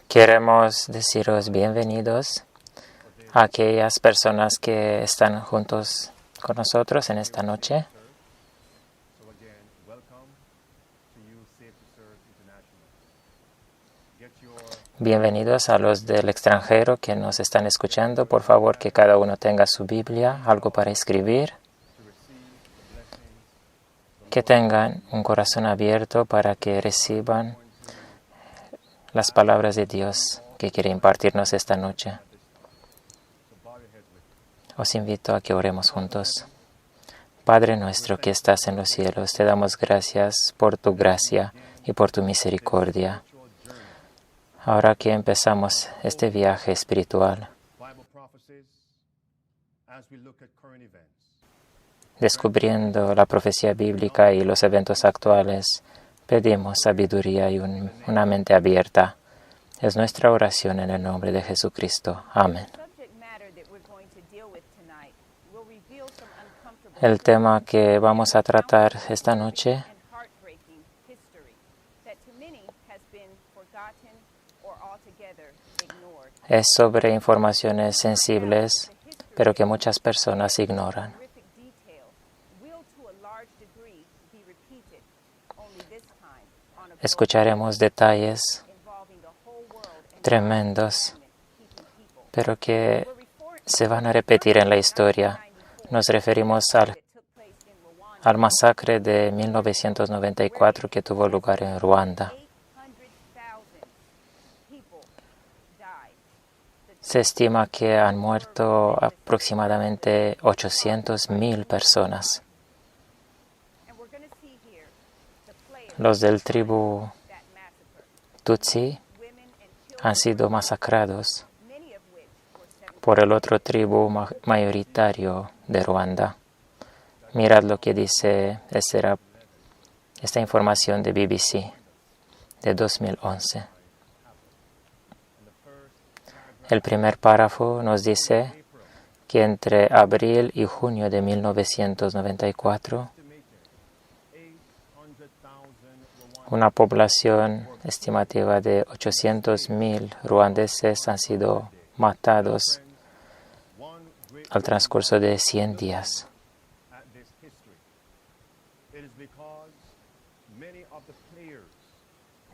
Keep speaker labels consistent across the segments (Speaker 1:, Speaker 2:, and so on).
Speaker 1: Queremos deciros bienvenidos a aquellas personas que están juntos con nosotros en esta noche. Bienvenidos a los del extranjero que nos están escuchando. Por favor, que cada uno tenga su Biblia, algo para escribir. Que tengan un corazón abierto para que reciban las palabras de Dios que quiere impartirnos esta noche. Os invito a que oremos juntos. Padre nuestro que estás en los cielos, te damos gracias por tu gracia y por tu misericordia. Ahora que empezamos este viaje espiritual, descubriendo la profecía bíblica y los eventos actuales, pedimos sabiduría y una mente abierta. Es nuestra oración en el nombre de Jesucristo. Amén. El tema que vamos a tratar esta noche es sobre informaciones sensibles, pero que muchas personas ignoran. Escucharemos detalles tremendos, pero que se van a repetir en la historia. Nos referimos al masacre de 1994 que tuvo lugar en Ruanda. Se estima que han muerto aproximadamente 800,000 personas. Los del tribu Tutsi han sido masacrados por el otro tribu mayoritario de Ruanda. Mirad lo que dice esta información de BBC de 2011. El primer párrafo nos dice que entre abril y junio de 1994, una población estimativa de 800,000 ruandeses han sido matados al transcurso de 100 días.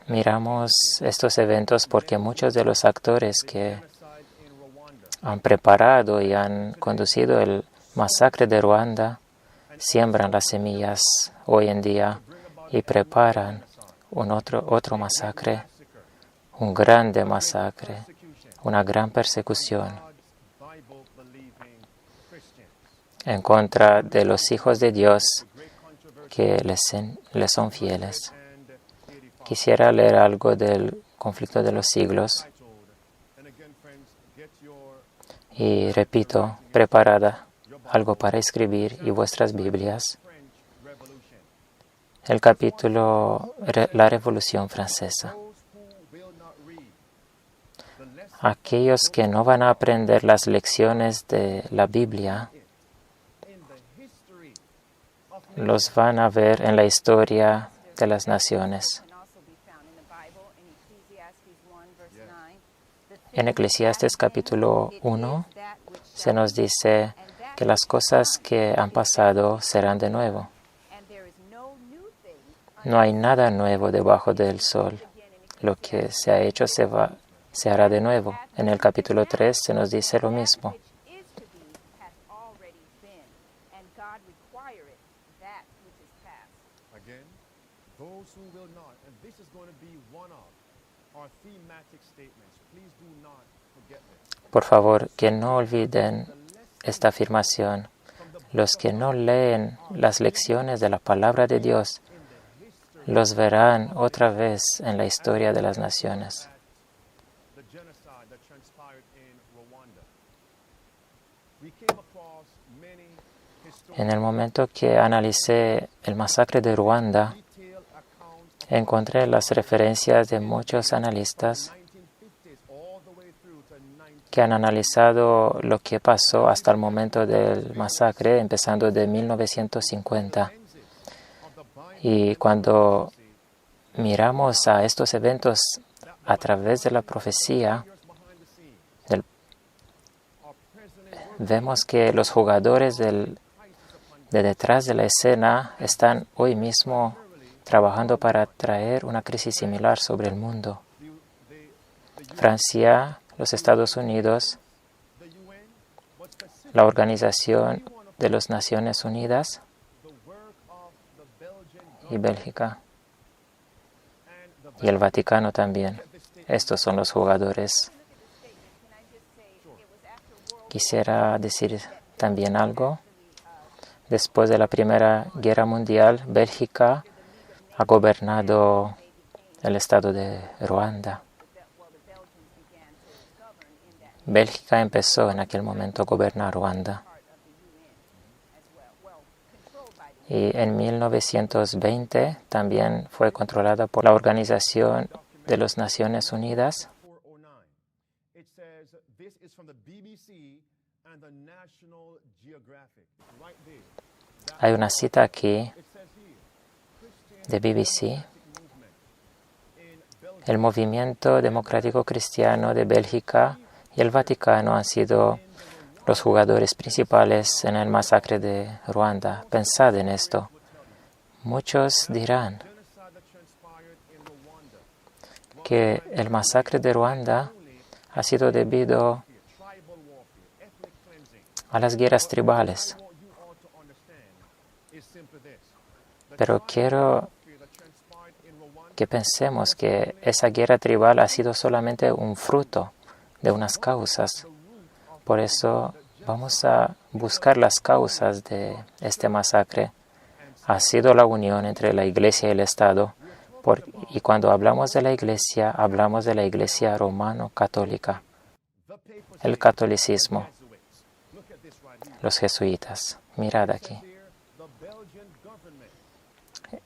Speaker 1: Miramos estos eventos porque muchos de los actores que han preparado y han conducido el masacre de Ruanda siembran las semillas hoy en día y preparan otro masacre, un grande masacre, una gran persecución en contra de los hijos de Dios que les son fieles. Quisiera leer algo del conflicto de los siglos y repito, preparada algo para escribir y vuestras Biblias. El capítulo La Revolución Francesa. Aquellos que no van a aprender las lecciones de la Biblia los van a ver en la historia de las naciones. En Eclesiastes capítulo 1 se nos dice que las cosas que han pasado serán de nuevo. No hay nada nuevo debajo del sol. Lo que se ha hecho se hará de nuevo. En el capítulo 3 se nos dice lo mismo. Por favor, que no olviden esta afirmación. Los que no leen las lecciones de la palabra de Dios los verán otra vez en la historia de las naciones. En el momento que analicé el masacre de Ruanda, encontré las referencias de muchos analistas que han analizado lo que pasó hasta el momento del masacre, empezando de 1950. Y cuando miramos a estos eventos a través de la profecía, vemos que los jugadores de detrás de la escena están hoy mismo trabajando para traer una crisis similar sobre el mundo. Francia, los Estados Unidos, la Organización de las Naciones Unidas y Bélgica y el Vaticano también. Estos son los jugadores. Quisiera decir también algo. Después de la Primera Guerra Mundial, Bélgica ha gobernado el estado de Ruanda. Bélgica empezó en aquel momento a gobernar Ruanda. Y en 1920 también fue controlada por la Organización de las Naciones Unidas. Hay una cita aquí de BBC. El movimiento democrático cristiano de Bélgica y el Vaticano han sido los jugadores principales en el masacre de Ruanda. Pensad en esto. Muchos dirán que el masacre de Ruanda ha sido debido a las guerras tribales. Pero quiero que pensemos que esa guerra tribal ha sido solamente un fruto de unas causas. Por eso vamos a buscar las causas de este masacre. Ha sido la unión entre la Iglesia y el Estado. Y cuando hablamos de la Iglesia romano-católica, el catolicismo, los jesuitas. Mirad aquí.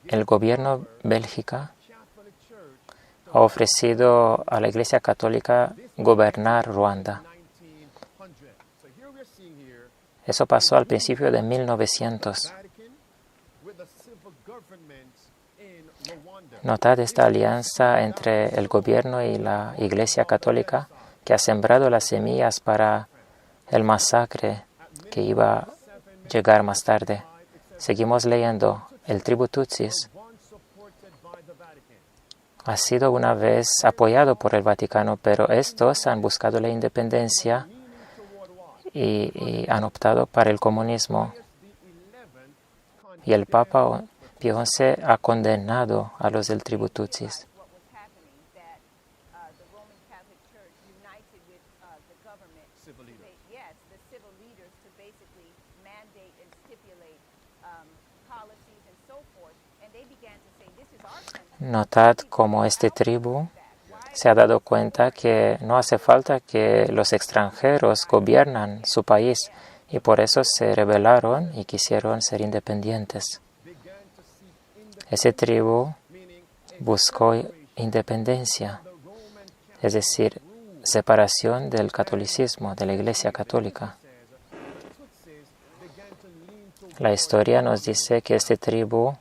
Speaker 1: El gobierno bélgica ha ofrecido a la Iglesia Católica gobernar Ruanda. Eso pasó al principio de 1900. Notad esta alianza entre el gobierno y la Iglesia Católica que ha sembrado las semillas para el masacre que iba a llegar más tarde. Seguimos leyendo. El tribu Tutsis ha sido una vez apoyado por el Vaticano, pero estos han buscado la independencia y han optado para el comunismo. Y el Papa Pío XI ha condenado a los del tribu Tutsis. Notad cómo este tribu se ha dado cuenta que no hace falta que los extranjeros gobiernan su país y por eso se rebelaron y quisieron ser independientes. Ese tribu buscó independencia, es decir, separación del catolicismo, de la Iglesia Católica. La historia nos dice que este tribu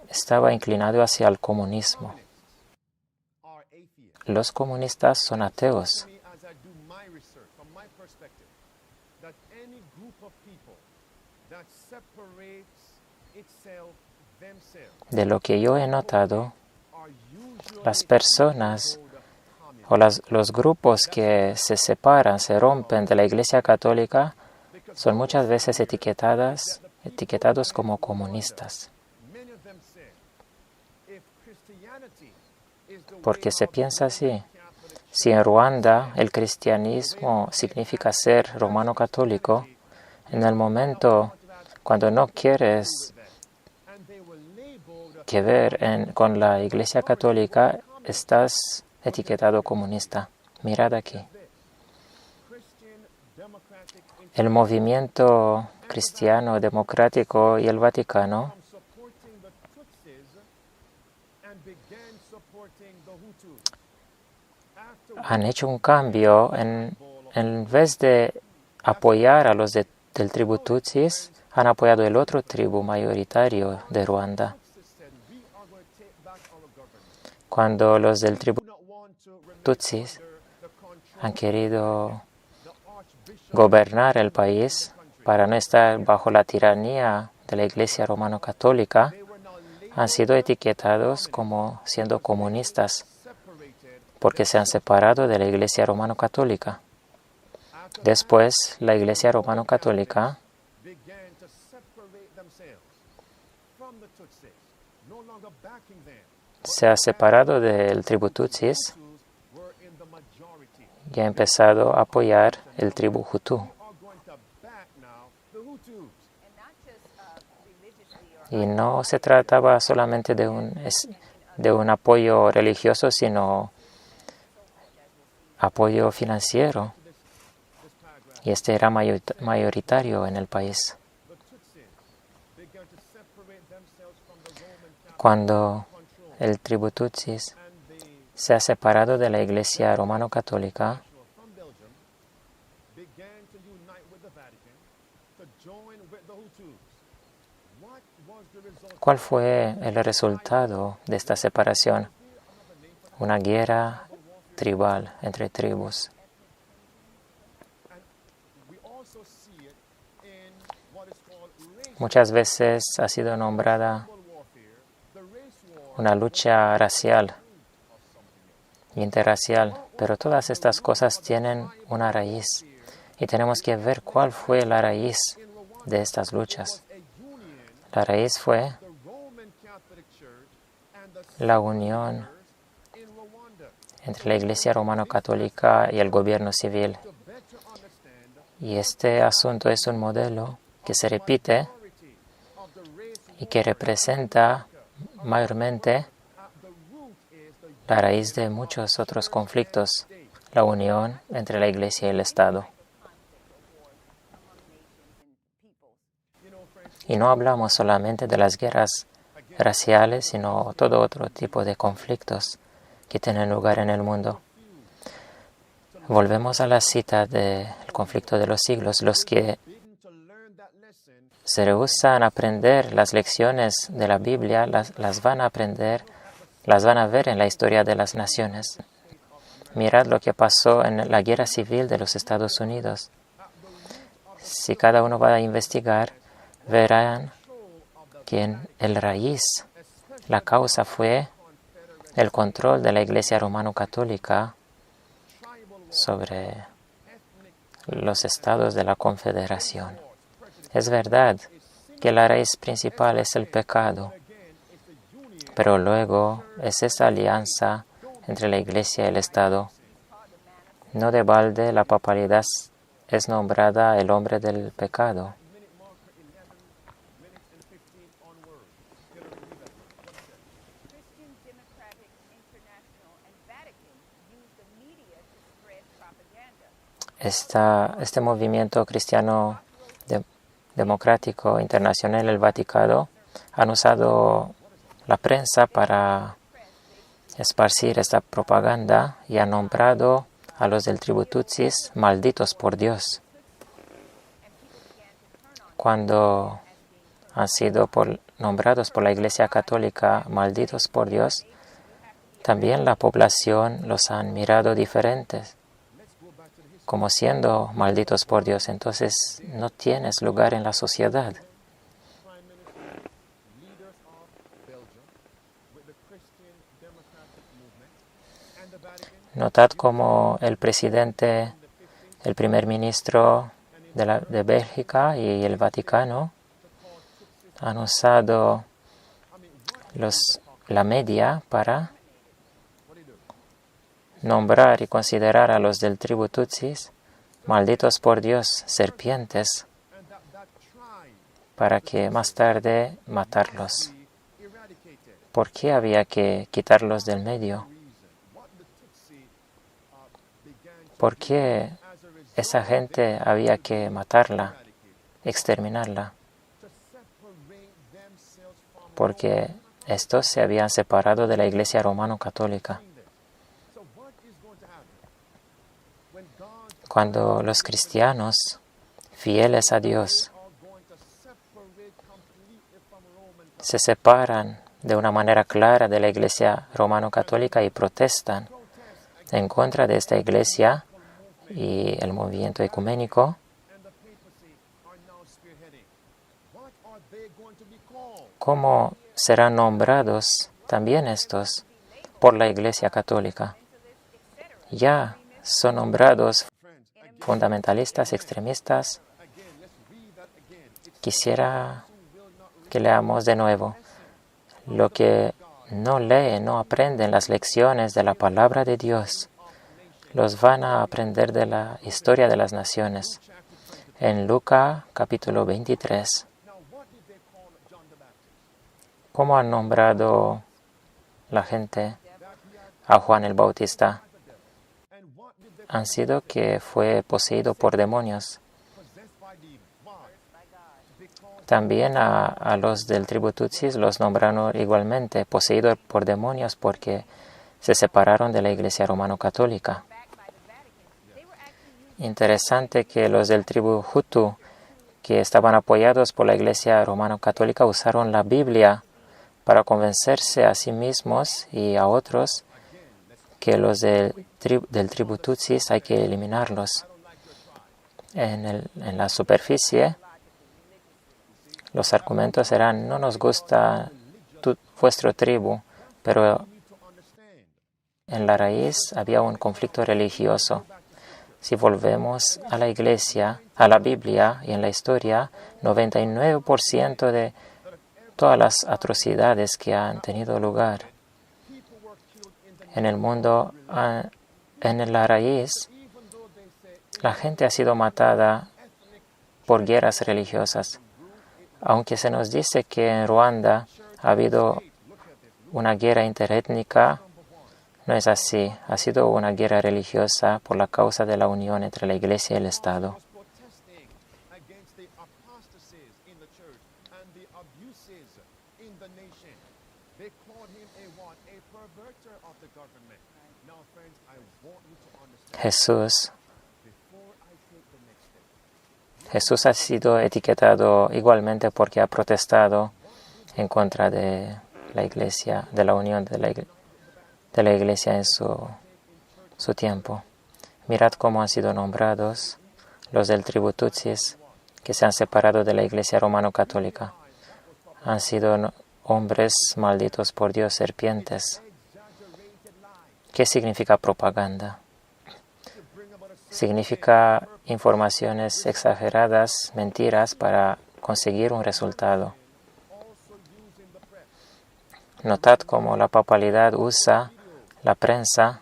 Speaker 1: estaba inclinado hacia el comunismo. Los comunistas son ateos. De lo que yo he notado, las personas o los grupos que se separan, se rompen de la Iglesia Católica, son muchas veces etiquetados como comunistas. Porque se piensa así. Si en Ruanda el cristianismo significa ser romano católico, en el momento cuando no quieres que ver con la Iglesia Católica, estás etiquetado comunista. Mirad aquí. El movimiento cristiano democrático y el Vaticano han hecho un cambio. En vez de apoyar a los del tribu Tutsis, han apoyado el otro tribu mayoritario de Ruanda. Cuando los del tribu Tutsis han querido gobernar el país para no estar bajo la tiranía de la Iglesia Romano-Católica, han sido etiquetados como siendo comunistas porque se han separado de la Iglesia Romano-Católica. Después, la Iglesia Romano-Católica se ha separado del tribu Tutsis y ha empezado a apoyar el tribu Hutu. Y no se trataba solamente de un apoyo religioso, sino apoyo financiero. Y este era mayoritario en el país. Cuando el tribu Tutsis se ha separado de la Iglesia Romano-Católica, ¿cuál fue el resultado de esta separación? Una guerra tribal entre tribus. Muchas veces ha sido nombrada una lucha racial, interracial, pero todas estas cosas tienen una raíz y tenemos que ver cuál fue la raíz de estas luchas. La raíz fue la unión entre la Iglesia Romano-Católica y el gobierno civil. Y este asunto es un modelo que se repite y que representa mayormente la raíz de muchos otros conflictos, la unión entre la Iglesia y el Estado. Y no hablamos solamente de las guerras raciales, sino todo otro tipo de conflictos que tienen lugar en el mundo. Volvemos a la cita del conflicto de los siglos. Los que se rehúsan a aprender las lecciones de la Biblia, las van a aprender, las van a ver en la historia de las naciones. Mirad lo que pasó en la guerra civil de los Estados Unidos. Si cada uno va a investigar, verán que en el raíz, la causa fue el control de la Iglesia Romano-Católica sobre los estados de la Confederación. Es verdad que la raíz principal es el pecado, pero luego es esa alianza entre la Iglesia y el Estado. No de balde la papalidad es nombrada el hombre del pecado. Este movimiento cristiano democrático internacional, el Vaticano, han usado la prensa para esparcir esta propaganda y han nombrado a los del tribu Tutsis malditos por Dios. Cuando han sido nombrados por la Iglesia Católica malditos por Dios, también la población los han mirado diferentes, como siendo malditos por Dios. Entonces no tienes lugar en la sociedad. Notad cómo el presidente, el primer ministro de Bélgica y el Vaticano han usado la media para nombrar y considerar a los del tribu Tutsis malditos por Dios, serpientes, para que más tarde matarlos. ¿Por qué había que quitarlos del medio? ¿Por qué esa gente había que matarla, exterminarla? Porque estos se habían separado de la Iglesia Romano-Católica. Cuando los cristianos, fieles a Dios, se separan de una manera clara de la Iglesia romano-católica y protestan en contra de esta Iglesia y el movimiento ecuménico, ¿cómo serán nombrados también estos por la Iglesia católica? Ya son nombrados fundamentalistas, extremistas. Quisiera que leamos de nuevo. Lo que no leen, no aprenden las lecciones de la palabra de Dios, los van a aprender de la historia de las naciones. En Lucas capítulo 23, ¿cómo han nombrado la gente a Juan el Bautista? Han sido que fue poseído por demonios. También a los del tribu Tutsis los nombraron igualmente poseídos por demonios porque se separaron de la Iglesia romano-católica. Interesante que los del tribu Hutu, que estaban apoyados por la Iglesia romano-católica, usaron la Biblia para convencerse a sí mismos y a otros que los del tribu Tutsis hay que eliminarlos. En la superficie, los argumentos eran: no nos gusta vuestro tribu, pero en la raíz había un conflicto religioso. Si volvemos a la Iglesia, a la Biblia y en la historia, 99% de todas las atrocidades que han tenido lugar en el mundo, en la raíz, la gente ha sido matada por guerras religiosas. Aunque se nos dice que en Ruanda ha habido una guerra interétnica, no es así. Ha sido una guerra religiosa por la causa de la unión entre la Iglesia y el Estado. Jesús ha sido etiquetado igualmente porque ha protestado en contra de la Iglesia, de la unión de la Iglesia en su tiempo. Mirad cómo han sido nombrados los del tribu Tutsis, que se han separado de la Iglesia romano-católica. Han sido hombres malditos por Dios, serpientes. ¿Qué significa propaganda? Significa informaciones exageradas, mentiras para conseguir un resultado. Notad cómo la papalidad usa la prensa,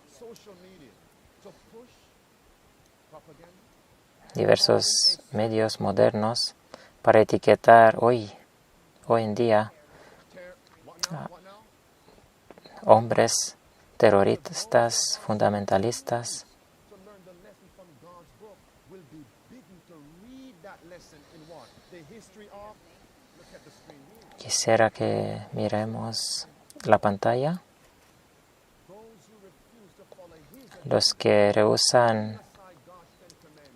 Speaker 1: diversos medios modernos, para etiquetar hoy en día hombres terroristas, fundamentalistas. Quisiera que miremos la pantalla. Los que rehúsan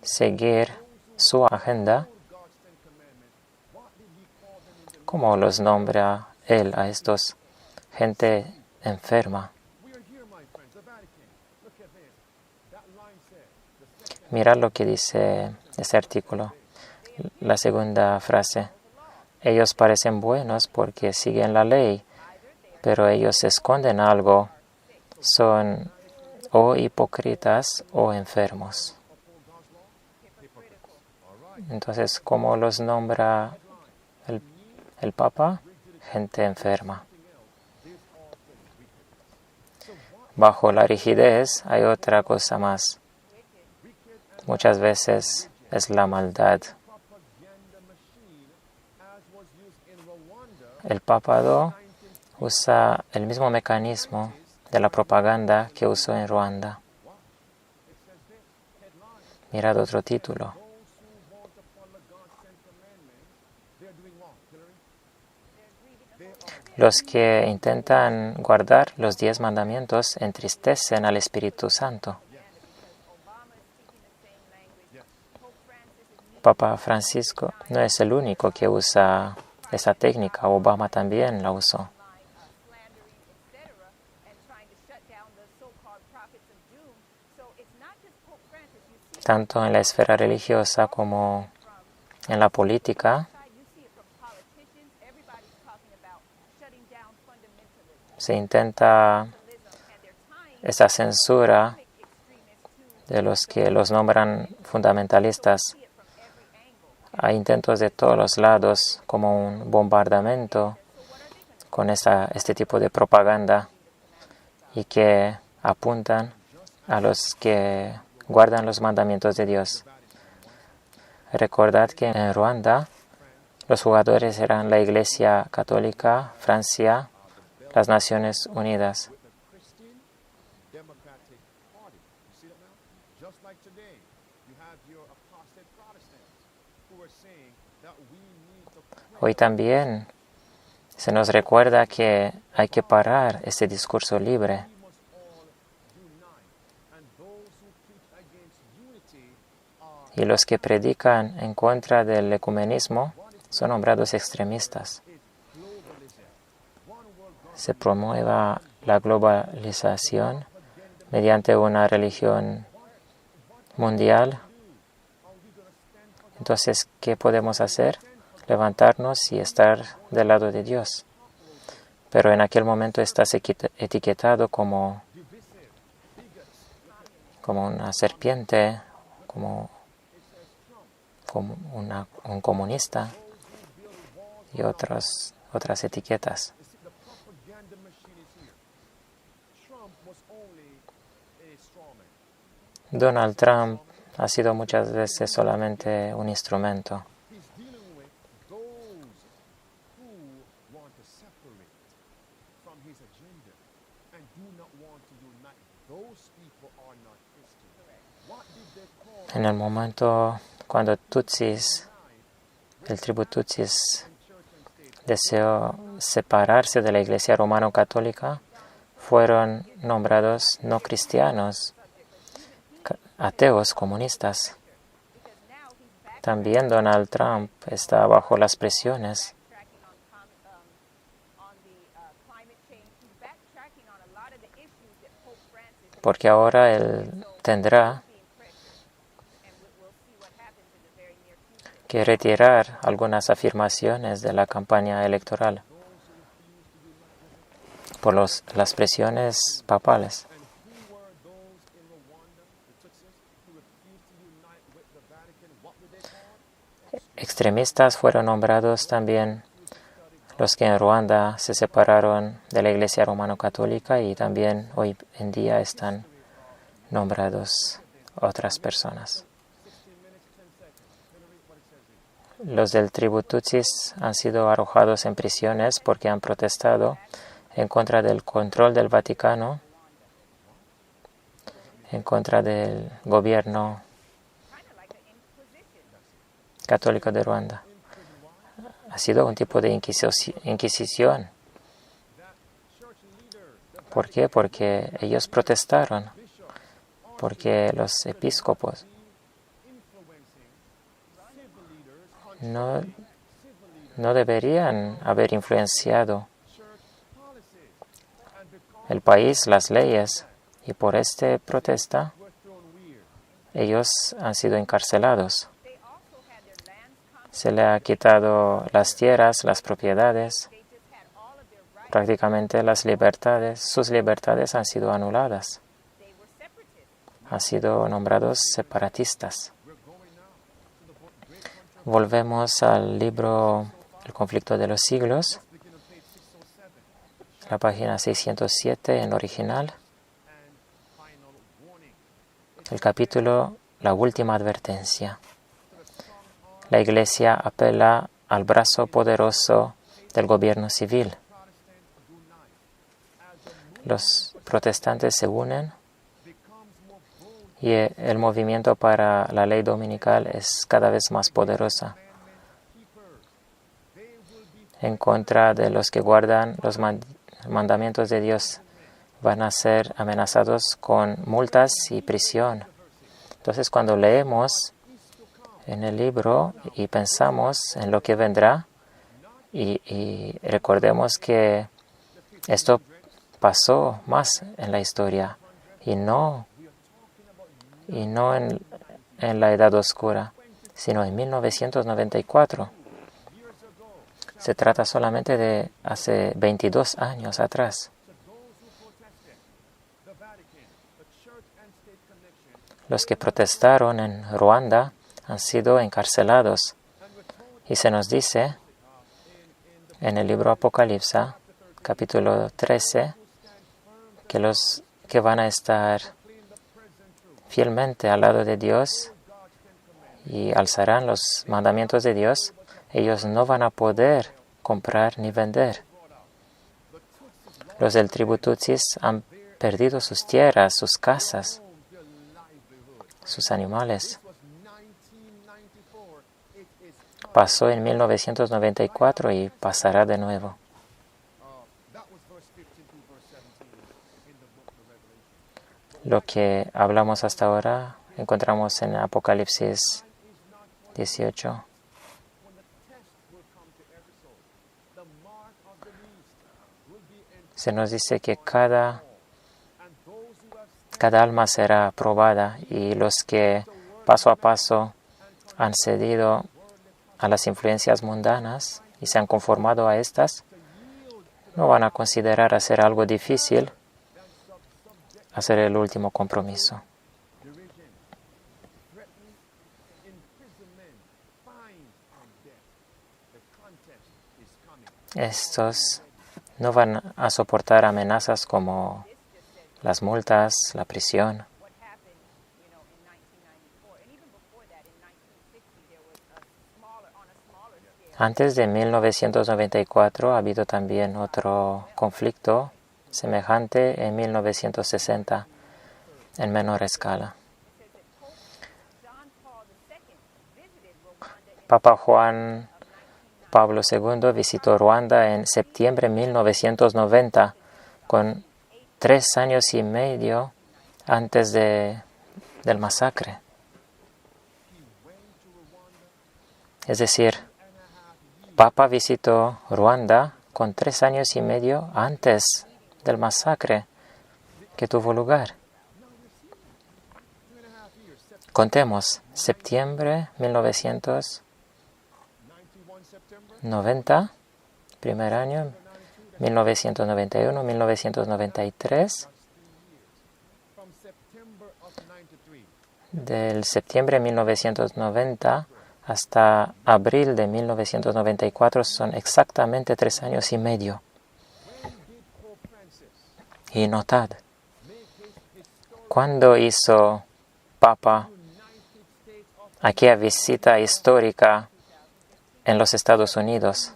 Speaker 1: seguir su agenda, ¿cómo los nombra él a estos? Gente enferma. Mirad lo que dice este artículo. La segunda frase. Ellos parecen buenos porque siguen la ley, pero ellos esconden algo. Son o hipócritas o enfermos. Entonces, ¿cómo los nombra el Papa? Gente enferma. Bajo la rigidez hay otra cosa más. Muchas veces es la maldad. El papado usa el mismo mecanismo de la propaganda que usó en Ruanda. Mirad otro título. Los que intentan guardar los 10 mandamientos entristecen al Espíritu Santo. Papa Francisco no es el único que usa esa técnica. Obama también la usó. tanto en la esfera religiosa como en la política. Se intenta esa censura de los que los nombran fundamentalistas. Hay intentos de todos los lados, como un bombardamiento con este tipo de propaganda y que apuntan a los que guardan los mandamientos de Dios. Recordad que en Ruanda los jugadores eran la Iglesia Católica, Francia, las Naciones Unidas. Hoy también se nos recuerda que hay que parar este discurso libre. Y los que predican en contra del ecumenismo son nombrados extremistas. Se promueva la globalización mediante una religión mundial. Entonces, ¿qué podemos hacer? Levantarnos y estar del lado de Dios. Pero en aquel momento estás etiquetado como una serpiente, como un comunista y otras etiquetas. Donald Trump ha sido muchas veces solamente un instrumento. En el momento cuando el tribu Tutsis deseó separarse de la Iglesia romano-católica, fueron nombrados no cristianos, ateos, comunistas. También Donald Trump está bajo las presiones porque ahora él tendrá que retirar algunas afirmaciones de la campaña electoral por las presiones papales. Extremistas fueron nombrados también los que en Ruanda se separaron de la Iglesia romano-católica y también hoy en día están nombrados otras personas. Los del tribu Tutsis han sido arrojados en prisiones porque han protestado en contra del control del Vaticano, en contra del gobierno católico de Ruanda. Ha sido un tipo de inquisición. ¿Por qué? Porque ellos protestaron, porque los episcopos no deberían haber influenciado el país, las leyes, y por esta protesta ellos han sido encarcelados. Se le ha quitado las tierras, las propiedades, prácticamente las libertades. Sus libertades han sido anuladas. Han sido nombrados separatistas. Volvemos al libro El conflicto de los siglos, la página 607 en original. El capítulo La última advertencia. La Iglesia apela al brazo poderoso del gobierno civil. Los protestantes se unen y el movimiento para la ley dominical es cada vez más poderosa en contra de los que guardan los mandamientos de Dios. Van a ser amenazados con multas y prisión. Entonces, cuando leemos en el libro y pensamos en lo que vendrá y recordemos que esto pasó más en la historia y no en en la Edad Oscura, sino en 1994. Se trata solamente de hace 22 años atrás. Los que protestaron en Ruanda han sido encarcelados. Y se nos dice en el libro Apocalipsis, capítulo 13, que los que van a estar fielmente al lado de Dios y alzarán los mandamientos de Dios, ellos no van a poder comprar ni vender. Los del tribu Tutsis han perdido sus tierras, sus casas, sus animales. Pasó en 1994 y pasará de nuevo. Lo que hablamos hasta ahora encontramos en Apocalipsis 18. Se nos dice que cada alma será probada y los que paso a paso han cedido a las influencias mundanas y se han conformado a estas, no van a considerar hacer algo difícil, hacer el último compromiso. Estos no van a soportar amenazas como las multas, la prisión. Antes de 1994 ha habido también otro conflicto semejante en 1960, en menor escala. Papa Juan Pablo II visitó Ruanda en septiembre de 1990, con 3 años y medio antes del masacre. Es decir, Papa visitó Ruanda con 3 años y medio antes del masacre que tuvo lugar. Contemos, septiembre 1990, primer año, 1991, 1993, del septiembre de 1990 hasta abril de 1994 son exactamente 3 años y medio. Y notad, ¿cuándo hizo Papa aquella visita histórica en los Estados Unidos?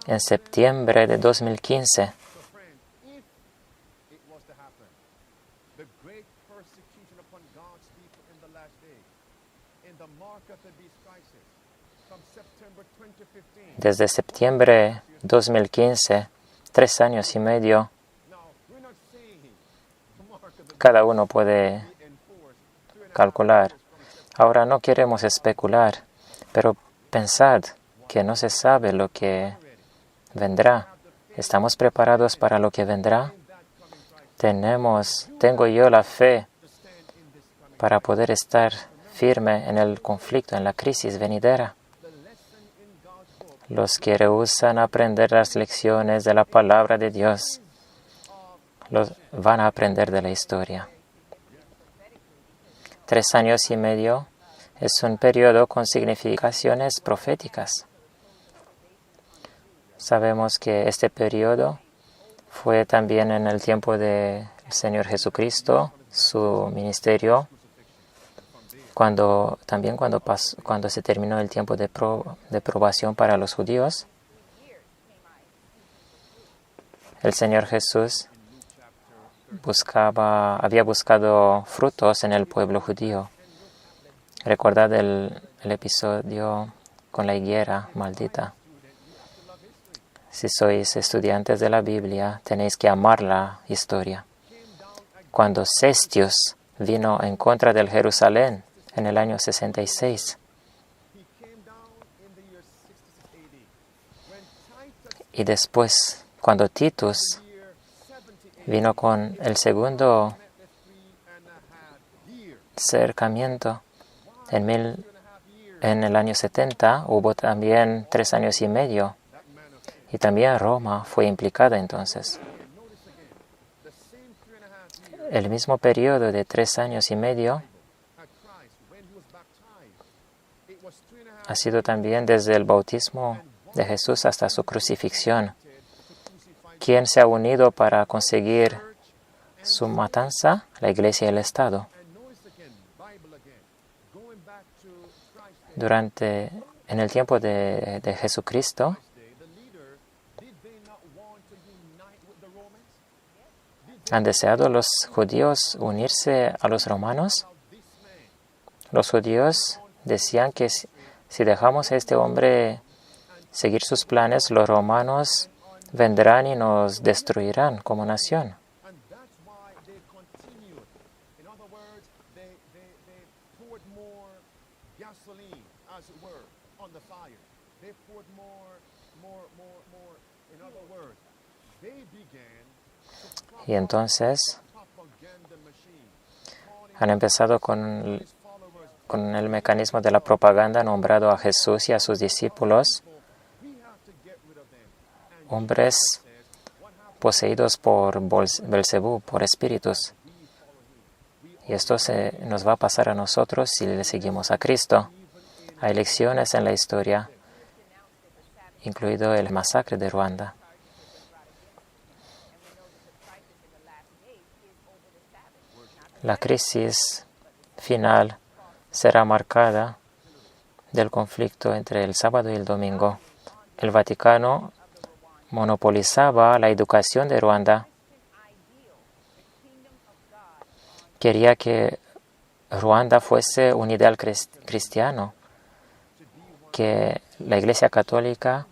Speaker 1: En septiembre de 2015. Desde septiembre 2015, 3 años y medio, cada uno puede calcular. Ahora no queremos especular, pero pensad que no se sabe lo que vendrá. ¿Estamos preparados para lo que vendrá? Tengo yo la fe para poder estar firme en el conflicto, en la crisis venidera. Los que rehúsan aprender las lecciones de la palabra de Dios, los van a aprender de la historia. 3 años y medio es un periodo con significaciones proféticas. Sabemos que este periodo fue también en el tiempo del Señor Jesucristo, su ministerio, cuando se terminó el tiempo de probación para los judíos. El Señor Jesús había buscado frutos en el pueblo judío. Recordad el episodio con la higuera maldita. Si sois estudiantes de la Biblia, tenéis que amar la historia. Cuando Cestius vino en contra del Jerusalén en el año 66, y después, cuando Titus vino con el segundo acercamiento. En el año 70 hubo también 3 años y medio. Y también Roma fue implicada entonces. El mismo periodo de 3 años y medio ha sido también desde el bautismo de Jesús hasta su crucifixión. ¿Quién se ha unido para conseguir su matanza? La Iglesia y el Estado. En el tiempo de Jesucristo, ¿han deseado los judíos unirse a los romanos? Los judíos decían que si dejamos a este hombre seguir sus planes, los romanos vendrán y nos destruirán como nación. Y entonces han empezado con el mecanismo de la propaganda, nombrado a Jesús y a sus discípulos hombres poseídos por Belcebú, por espíritus. Y esto nos va a pasar a nosotros si le seguimos a Cristo. Hay lecciones en la historia, incluido el masacre de Ruanda. La crisis final será marcada del conflicto entre el sábado y el domingo. El Vaticano monopolizaba la educación de Ruanda. Quería que Ruanda fuese un ideal cristiano, que la Iglesia Católica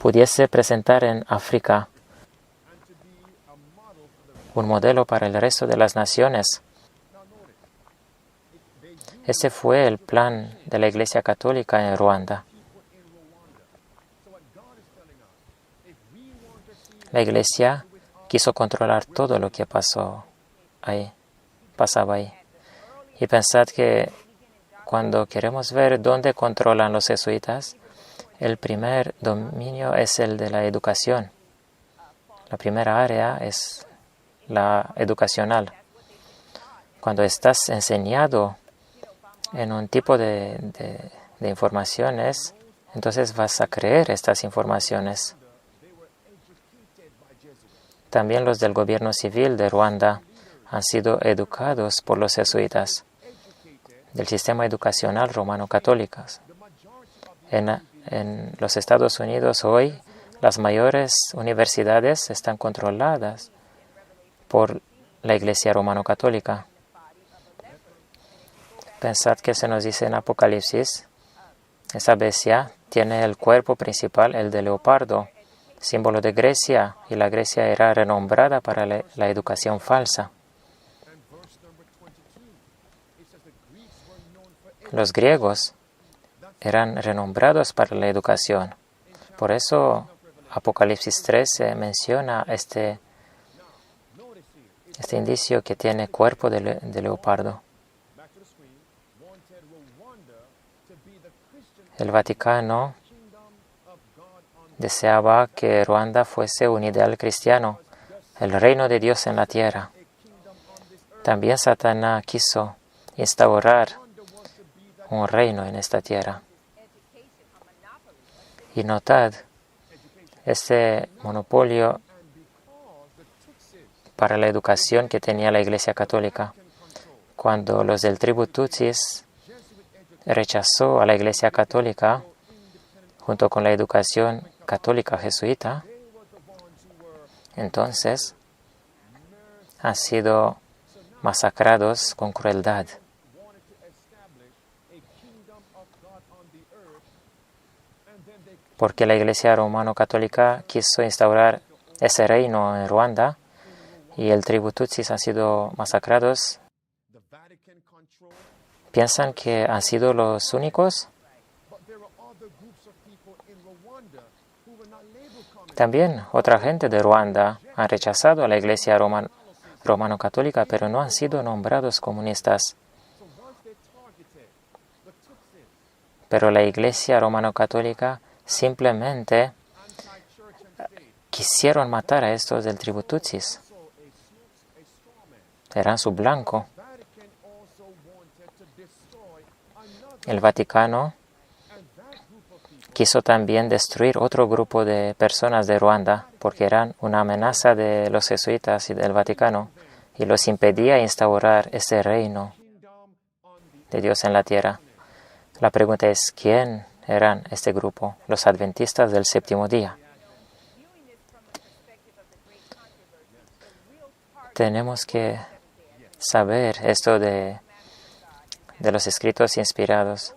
Speaker 1: pudiese presentar en África un modelo para el resto de las naciones. Ese fue el plan de la Iglesia Católica en Ruanda. La Iglesia quiso controlar todo lo que pasaba ahí. Y pensad que cuando queremos ver dónde controlan los jesuitas, el primer dominio es el de la educación. La primera área es la educacional. Cuando estás enseñado en un tipo de informaciones, entonces vas a creer estas informaciones. También los del gobierno civil de Ruanda han sido educados por los jesuitas del sistema educacional romano-católico. En los Estados Unidos hoy, las mayores universidades están controladas por la Iglesia romano-católica. Pensad que se nos dice en Apocalipsis, esa bestia tiene el cuerpo principal, el de leopardo, símbolo de Grecia, y la Grecia era renombrada para la educación falsa. Los griegos eran renombrados para la educación. Por eso Apocalipsis 13 menciona este indicio que tiene cuerpo de leopardo. El Vaticano deseaba que Ruanda fuese un ideal cristiano, el reino de Dios en la tierra. También Satanás quiso instaurar un reino en esta tierra. Y notad, este monopolio para la educación que tenía la Iglesia Católica. Cuando los del tribu Tutsis rechazó a la Iglesia Católica, junto con la educación católica jesuita, entonces han sido masacrados con crueldad. Porque la Iglesia romano-católica quiso instaurar ese reino en Ruanda y el tribu Tutsis han sido masacrados. ¿Piensan que han sido los únicos? También otra gente de Ruanda ha rechazado a la Iglesia romano-católica, pero no han sido nombrados comunistas. Pero la Iglesia romano-católica simplemente quisieron matar a estos del tribu Tutsis. Eran su blanco. El Vaticano quiso también destruir otro grupo de personas de Ruanda porque eran una amenaza de los jesuitas y del Vaticano y los impedía instaurar ese reino de Dios en la tierra. La pregunta es, ¿quién eran este grupo? Los adventistas del séptimo día. Tenemos que saber esto de los escritos inspirados.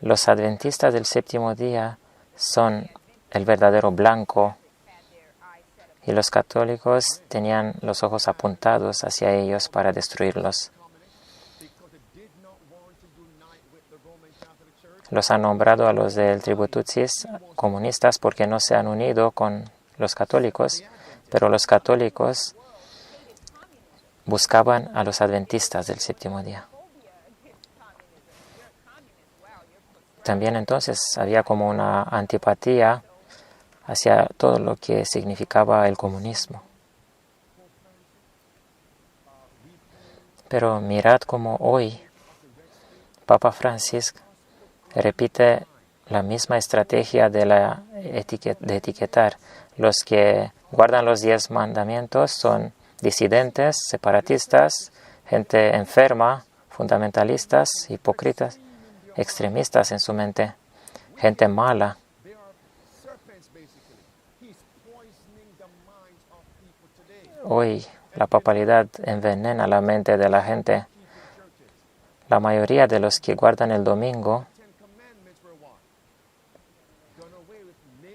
Speaker 1: Los adventistas del séptimo día son el verdadero blanco y los católicos tenían los ojos apuntados hacia ellos para destruirlos. Los han nombrado a los del tribu Tutsis comunistas porque no se han unido con los católicos, pero los católicos buscaban a los adventistas del séptimo día. También entonces había como una antipatía hacia todo lo que significaba el comunismo. Pero mirad cómo hoy Papa Francisco repite la misma estrategia de etiquetar. Los que guardan los 10 mandamientos son disidentes, separatistas, gente enferma, fundamentalistas, hipócritas, extremistas en su mente, gente mala. Hoy la papalidad envenena la mente de la gente. La mayoría de los que guardan el domingo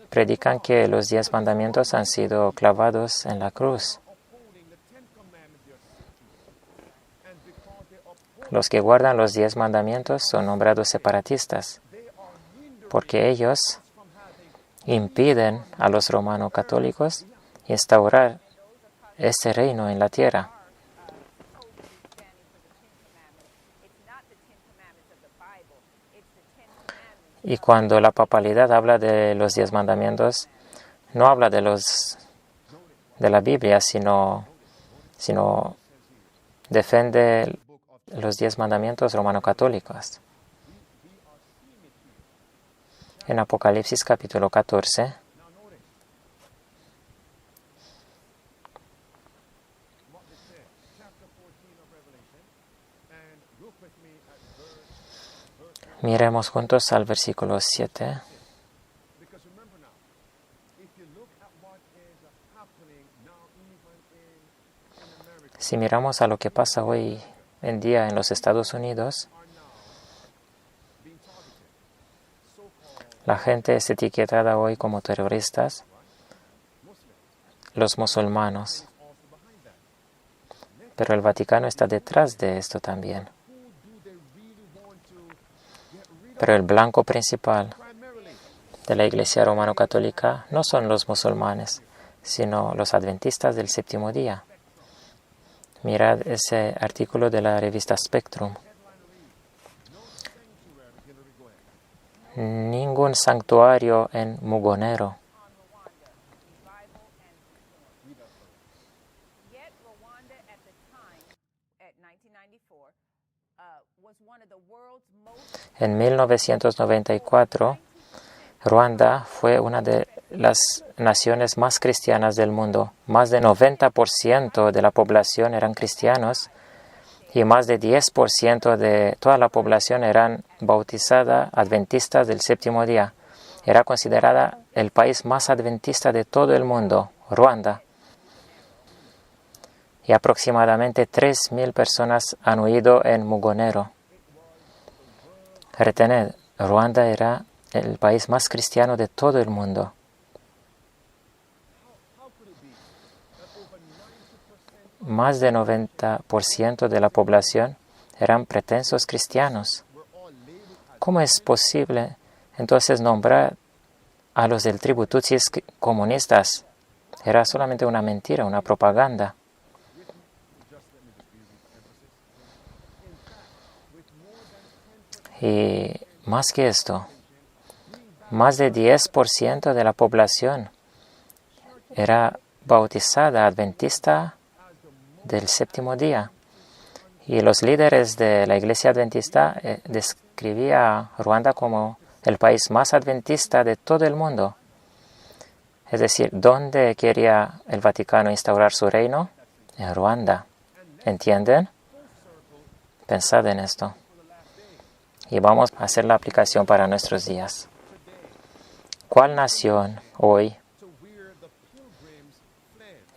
Speaker 1: predican que los 10 mandamientos han sido clavados en la cruz. Los que guardan los 10 mandamientos son nombrados separatistas, porque ellos impiden a los romano-católicos instaurar ese reino en la tierra. Y cuando la papalidad habla de los 10 mandamientos, no habla de la Biblia, sino defiende los 10 mandamientos romano-católicos. En Apocalipsis capítulo 14, miremos juntos al versículo 7. Si miramos a lo que pasa hoy en día en los Estados Unidos, la gente es etiquetada hoy como terroristas, los musulmanes. Pero el Vaticano está detrás de esto también. Pero el blanco principal de la Iglesia romano-católica no son los musulmanes, sino los adventistas del séptimo día. Mirad ese artículo de la revista Spectrum. Ningún santuario en Mugonero. En 1994, Ruanda fue una de las naciones más cristianas del mundo. Más de 90% de la población eran cristianos y más de 10% de toda la población eran bautizada adventistas del séptimo día. Era considerada el país más adventista de todo el mundo, Ruanda. Y aproximadamente 3,000 personas han huido en Mugonero. Retened, Ruanda era el país más cristiano de todo el mundo. Más de 90% de la población eran pretensos cristianos. ¿Cómo es posible entonces nombrar a los del tribu Tutsis comunistas? Era solamente una mentira, una propaganda. Y más que esto, más de 10% de la población era bautizada adventista del séptimo día. Y los líderes de la iglesia adventista describían a Ruanda como el país más adventista de todo el mundo. Es decir, ¿dónde quería el Vaticano instaurar su reino? En Ruanda. ¿Entienden? Pensad en esto. Y vamos a hacer la aplicación para nuestros días. ¿Cuál nación hoy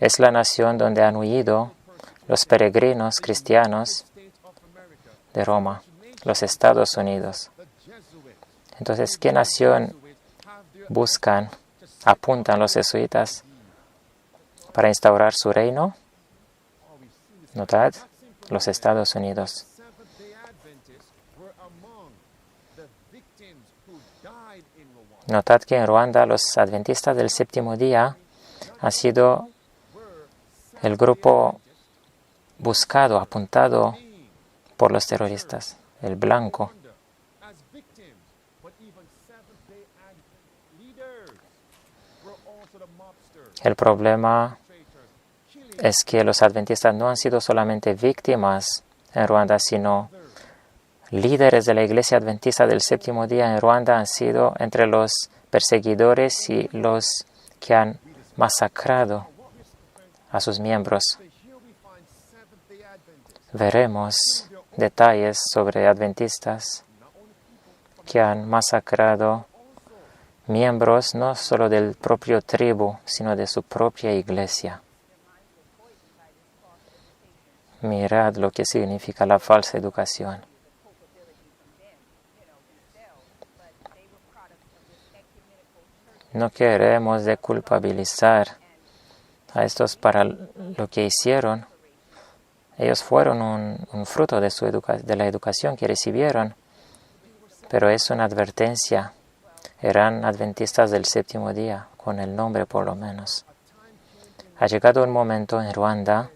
Speaker 1: es la nación donde han huido los peregrinos cristianos de Roma, los Estados Unidos? Entonces, ¿qué nación apuntan los jesuitas para instaurar su reino? Notad, los Estados Unidos. Notad que en Ruanda los adventistas del séptimo día han sido el grupo buscado, apuntado por los terroristas, el blanco. El problema es que los adventistas no han sido solamente víctimas en Ruanda, sino líderes de la iglesia adventista del séptimo día en Ruanda han sido entre los perseguidores y los que han masacrado a sus miembros. Veremos detalles sobre adventistas que han masacrado miembros no solo del propio tribu, sino de su propia iglesia. Mirad lo que significa la falsa educación. No queremos de culpabilizar a estos para lo que hicieron. Ellos fueron un fruto de la educación que recibieron, pero es una advertencia. Eran adventistas del séptimo día, con el nombre por lo menos. Ha llegado un momento en Ruanda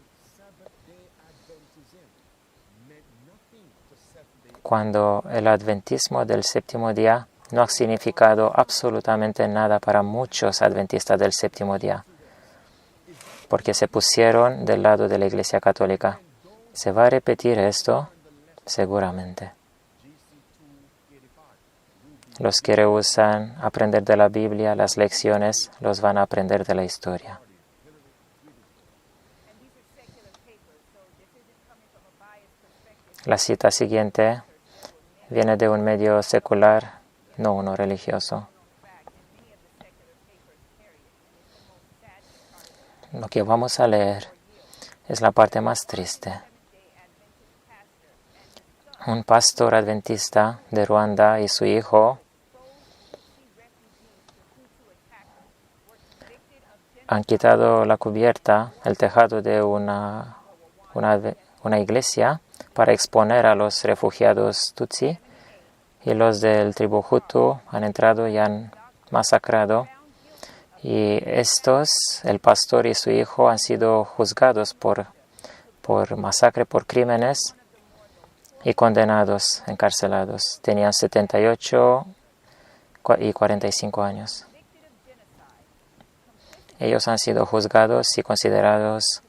Speaker 1: cuando el adventismo del séptimo día no ha significado absolutamente nada para muchos adventistas del séptimo día, porque se pusieron del lado de la Iglesia Católica. ¿Se va a repetir esto? Seguramente. Los que rehusan aprender de la Biblia, las lecciones, los van a aprender de la historia. La cita siguiente viene de un medio secular, no uno religioso. Lo que vamos a leer es la parte más triste. Un pastor adventista de Ruanda y su hijo han quitado la cubierta, el tejado de una iglesia para exponer a los refugiados Tutsi, y los del tribu Hutu han entrado y han masacrado. Y estos, el pastor y su hijo, han sido juzgados por masacre, por crímenes, y condenados, encarcelados. Tenían 78 y 45 años. Ellos han sido juzgados y considerados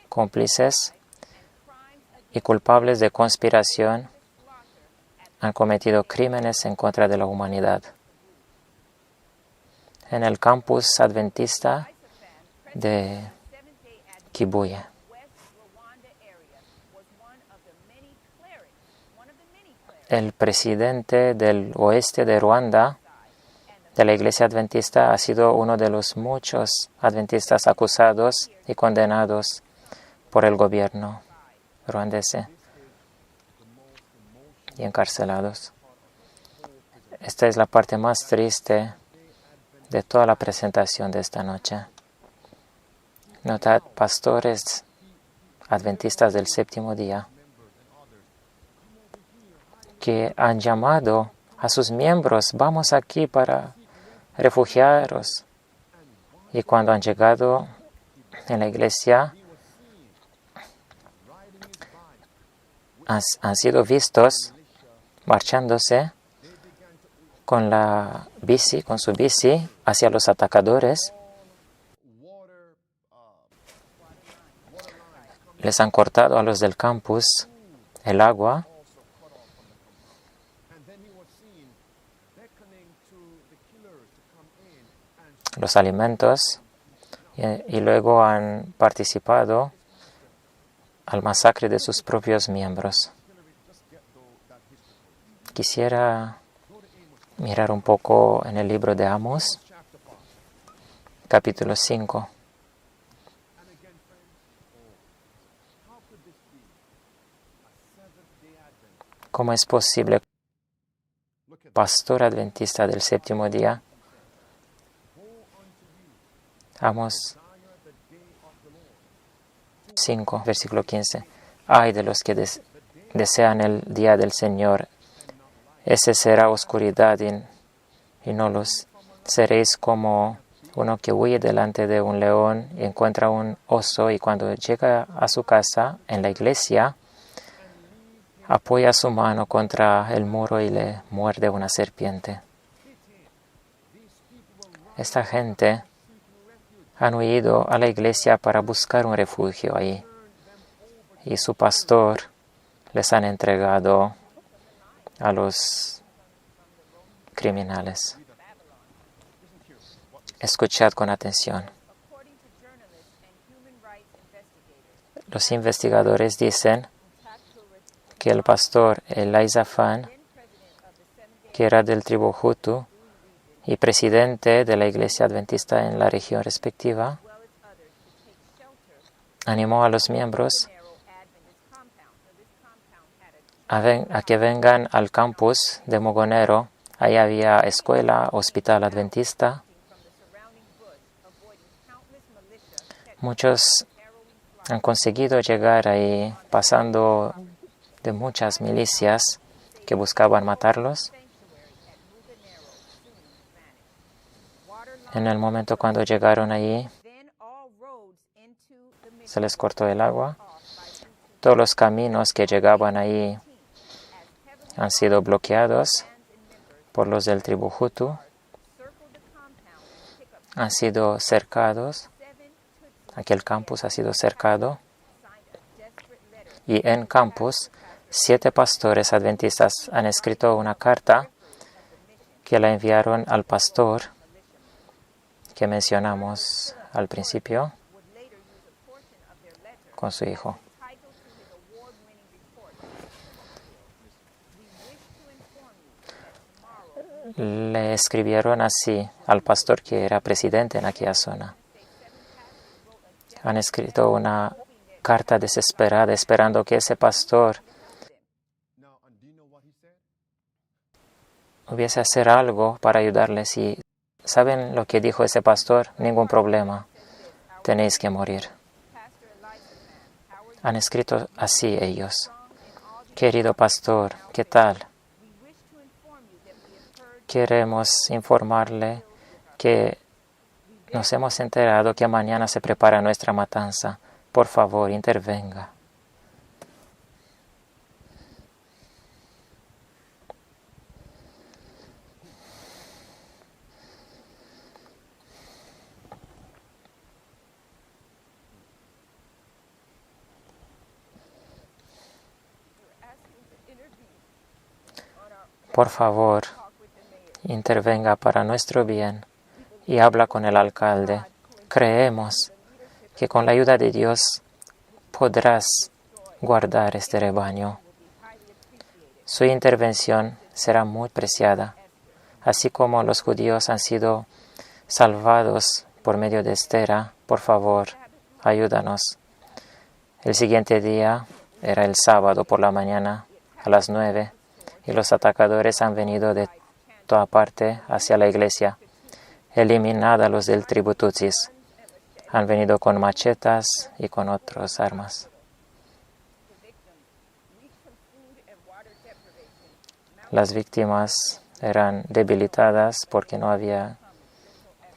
Speaker 1: cómplices y culpables de conspiración. Han cometido crímenes en contra de la humanidad. En el campus adventista de Kibuye. El presidente del oeste de Ruanda, de la iglesia adventista, ha sido uno de los muchos adventistas acusados y condenados por el gobierno ruandese y encarcelados. Esta es la parte más triste de toda la presentación de esta noche. Notad, pastores adventistas del séptimo día que han llamado a sus miembros, vamos aquí para refugiaros. Y cuando han llegado en la iglesia, han sido vistos marchándose con su bici hacia los atacadores. Les han cortado a los del campus el agua. Los alimentos, y luego han participado al masacre de sus propios miembros. Quisiera mirar un poco en el libro de Amos, capítulo 5. ¿Cómo es posible, pastor adventista del séptimo día? Amos 5, versículo 15. Ay de los que desean el día del Señor. Ese será oscuridad y no luz. Seréis como uno que huye delante de un león y encuentra un oso, y cuando llega a su casa, en la iglesia, apoya su mano contra el muro y le muerde una serpiente. Esta gente han huido a la iglesia para buscar un refugio ahí, y su pastor les han entregado a los criminales. Escuchad con atención. Los investigadores dicen que el pastor Elizafán, que era del tribu Hutu y presidente de la iglesia adventista en la región respectiva, animó a los miembros a que vengan al campus de Mogonero. Ahí había escuela, hospital adventista. Muchos han conseguido llegar ahí pasando de muchas milicias que buscaban matarlos. En el momento cuando llegaron allí, se les cortó el agua. Todos los caminos que llegaban ahí han sido bloqueados por los del tribu Hutu. Han sido cercados. Aquel campus ha sido cercado. Y en campus, 7 pastores adventistas han escrito una carta que la enviaron al pastor que mencionamos al principio con su hijo. Le escribieron así al pastor que era presidente en aquella zona. Han escrito una carta desesperada esperando que ese pastor hubiese hacer algo para ayudarles. Y ¿saben lo que dijo ese pastor? Ningún problema. Tenéis que morir. Han escrito así ellos. Querido pastor, ¿qué tal? Queremos informarle que nos hemos enterado que mañana se prepara nuestra matanza. Por favor, intervenga. Por favor, intervenga para nuestro bien y habla con el alcalde. Creemos que con la ayuda de Dios podrás guardar este rebaño. Su intervención será muy preciada, así como los judíos han sido salvados por medio de Estera. Por favor, ayúdanos. El siguiente día era el sábado por la mañana a las 9, y los atacadores han venido de toda parte hacia la iglesia. Eliminad a los del tribu Tutsis. Han venido con machetas y con otras armas. Las víctimas eran debilitadas porque no había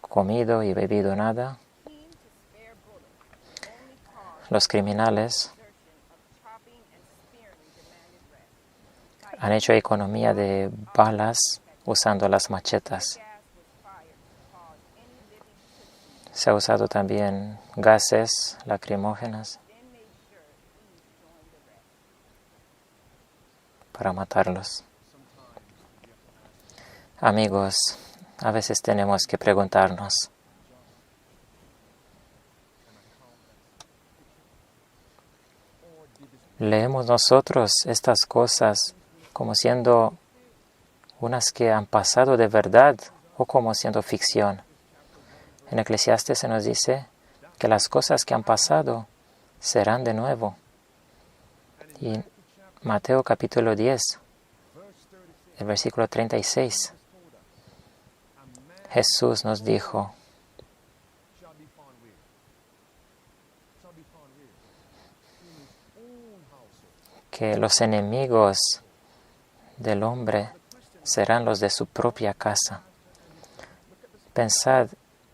Speaker 1: comido y bebido nada. Los criminales Han hecho economía de balas usando las machetas. Se ha usado también gases lacrimógenos para matarlos. Amigos, a veces tenemos que preguntarnos, ¿leemos nosotros estas cosas como siendo unas que han pasado de verdad o como siendo ficción? En Eclesiastes se nos dice que las cosas que han pasado serán de nuevo. Y Mateo capítulo 10, el versículo 36, Jesús nos dijo que los enemigos del hombre serán los de su propia casa. Pensad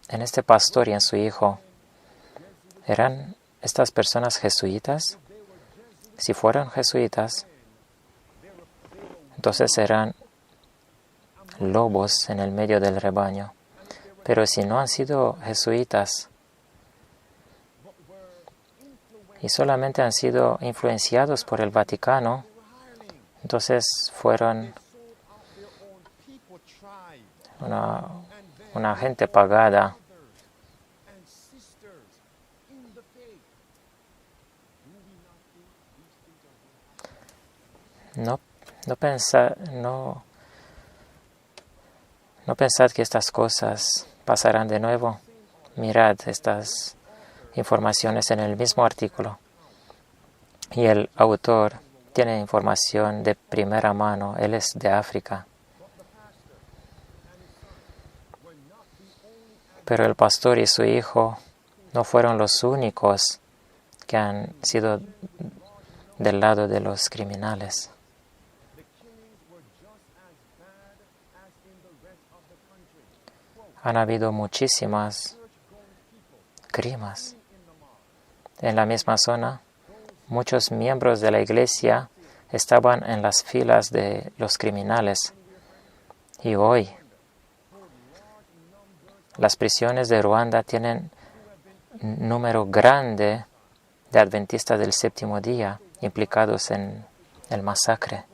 Speaker 1: en este pastor y en su hijo. ¿Eran estas personas jesuitas? Si fueran jesuitas, entonces serán lobos en el medio del rebaño. Pero si no han sido jesuitas y solamente han sido influenciados por el Vaticano, entonces fueron una gente pagada. No pensad que estas cosas pasarán de nuevo. Mirad estas informaciones en el mismo artículo. Y el autor tiene información de primera mano. Él es de África. Pero el pastor y su hijo no fueron los únicos que han sido del lado de los criminales. Han habido muchísimas crímenes. En la misma zona, muchos miembros de la iglesia estaban en las filas de los criminales. Y hoy, las prisiones de Ruanda tienen un número grande de adventistas del séptimo día implicados en el masacre.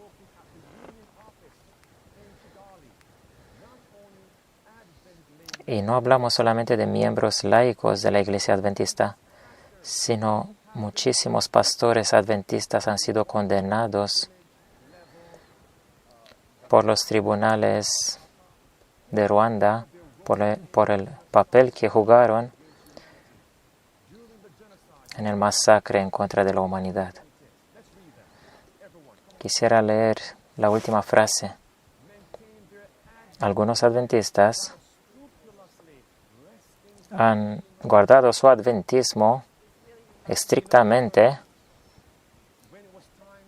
Speaker 1: Y no hablamos solamente de miembros laicos de la iglesia adventista, sino muchísimos pastores adventistas han sido condenados por los tribunales de Ruanda por el papel que jugaron en el masacre en contra de la humanidad. Quisiera leer la última frase. Algunos adventistas han guardado su adventismo estrictamente,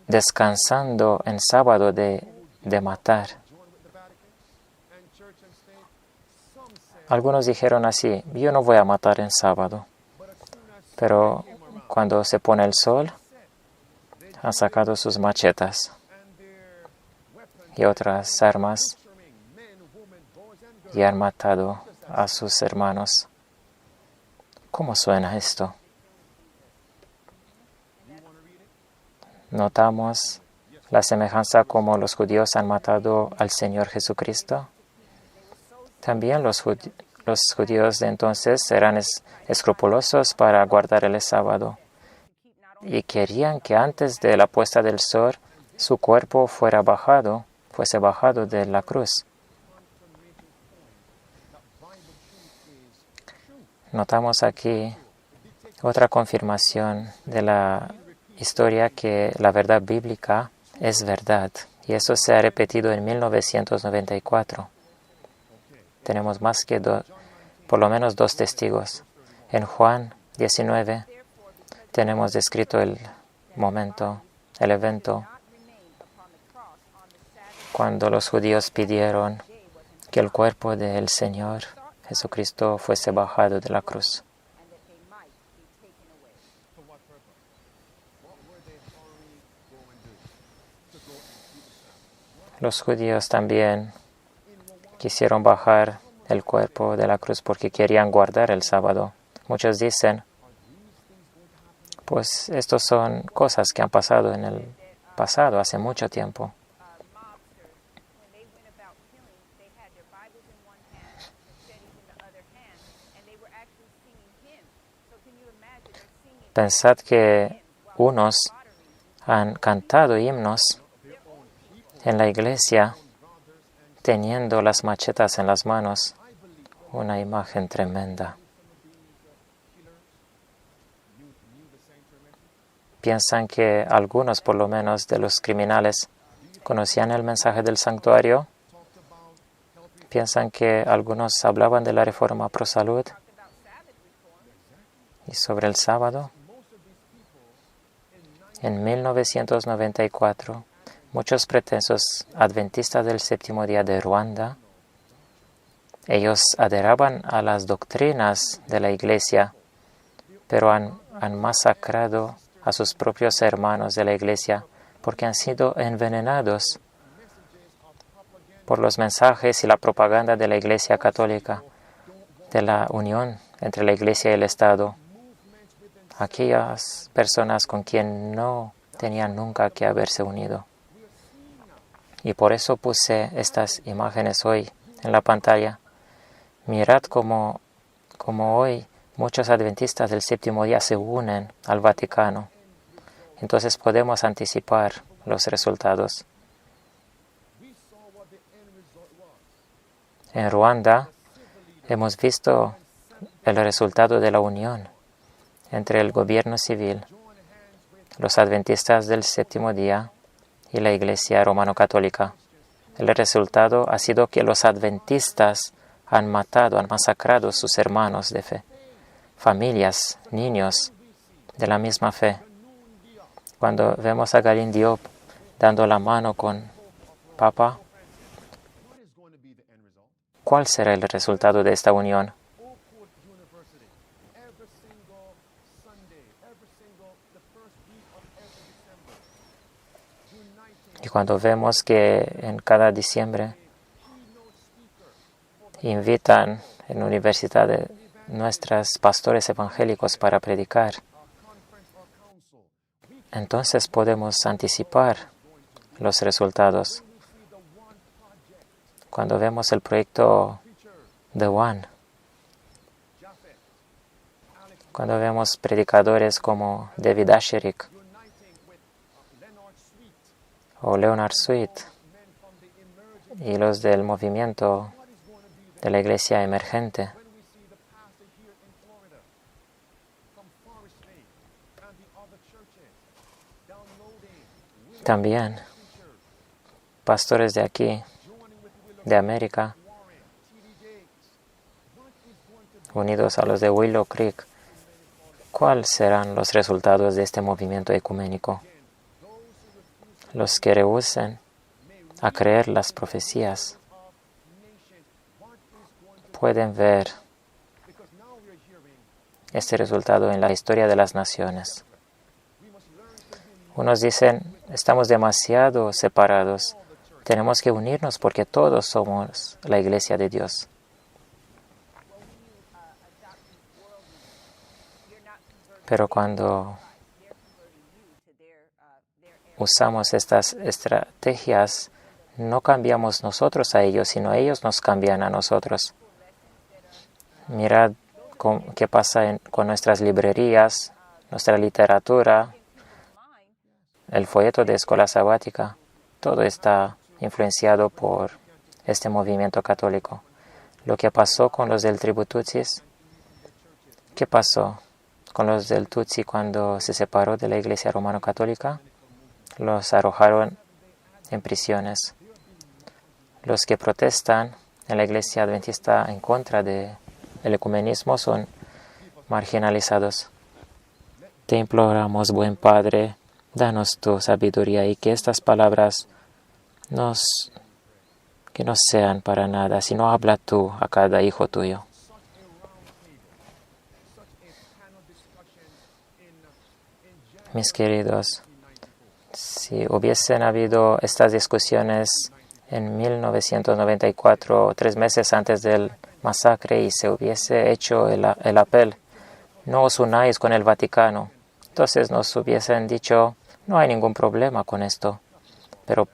Speaker 1: descansando en sábado de matar. Algunos dijeron así: yo no voy a matar en sábado. Pero cuando se pone el sol, han sacado sus machetas y otras armas y han matado a sus hermanos. ¿Cómo suena esto? ¿Notamos la semejanza como los judíos han matado al Señor Jesucristo? También los judíos de entonces eran escrupulosos para guardar el sábado y querían que antes de la puesta del sol su cuerpo fuese bajado de la cruz. Notamos aquí otra confirmación de la historia que la verdad bíblica es verdad, y eso se ha repetido en 1994. Tenemos más que por lo menos 2 testigos. En Juan 19 tenemos descrito el momento, el evento, cuando los judíos pidieron que el cuerpo del Señor Jesucristo fuese bajado de la cruz. Los judíos también quisieron bajar el cuerpo de la cruz porque querían guardar el sábado. Muchos dicen, pues estos son cosas que han pasado en el pasado, hace mucho tiempo. Pensad que unos han cantado himnos en la iglesia teniendo las machetas en las manos, una imagen tremenda. Piensan que algunos, por lo menos, de los criminales conocían el mensaje del santuario. Piensan que algunos hablaban de la reforma pro salud y sobre el sábado. En 1994, muchos pretensos adventistas del séptimo día de Ruanda, ellos adheraban a las doctrinas de la iglesia, pero han masacrado a sus propios hermanos de la iglesia porque han sido envenenados por los mensajes y la propaganda de la iglesia católica, de la unión entre la iglesia y el Estado. Aquellas personas con quien no tenían nunca que haberse unido. Y por eso puse estas imágenes hoy en la pantalla. Mirad cómo hoy muchos adventistas del séptimo día se unen al Vaticano. Entonces podemos anticipar los resultados. En Ruanda hemos visto el resultado de la unión entre el gobierno civil, los adventistas del séptimo día y la Iglesia romano-católica. El resultado ha sido que los adventistas han masacrado a sus hermanos de fe, familias, niños de la misma fe. Cuando vemos a Galín Diop dando la mano con Papa, ¿cuál será el resultado de esta unión? Y cuando vemos que en cada diciembre invitan en la universidad de nuestros pastores evangélicos para predicar, entonces podemos anticipar los resultados. Cuando vemos el proyecto The One, cuando vemos predicadores como David Asscherick o Leonard Sweet y los del movimiento de la iglesia emergente, también pastores de aquí, de América, unidos a los de Willow Creek, ¿cuáles serán los resultados de este movimiento ecuménico? Los que rehúsen a creer las profecías pueden ver este resultado en la historia de las naciones. Unos dicen, estamos demasiado separados, tenemos que unirnos porque todos somos la iglesia de Dios. Pero cuando usamos estas estrategias, no cambiamos nosotros a ellos, sino ellos nos cambian a nosotros. Mirad qué pasa con nuestras librerías, nuestra literatura, el folleto de escuela sabática. Todo está influenciado por este movimiento católico. Lo que pasó con los del tribu Tutsis, ¿qué pasó con los del Tutsi cuando se separó de la iglesia romano-católica? Los arrojaron en prisiones. Los que protestan en la iglesia adventista en contra del ecumenismo son marginalizados. Te imploramos, buen Padre, danos tu sabiduría y que estas palabras que no sean para nada, sino habla tú a cada hijo tuyo. Mis queridos, si hubiesen habido estas discusiones en 1994, 3 meses antes del masacre, y se hubiese hecho el apel, no os unáis con el Vaticano, entonces nos hubiesen dicho, no hay ningún problema con esto. Pero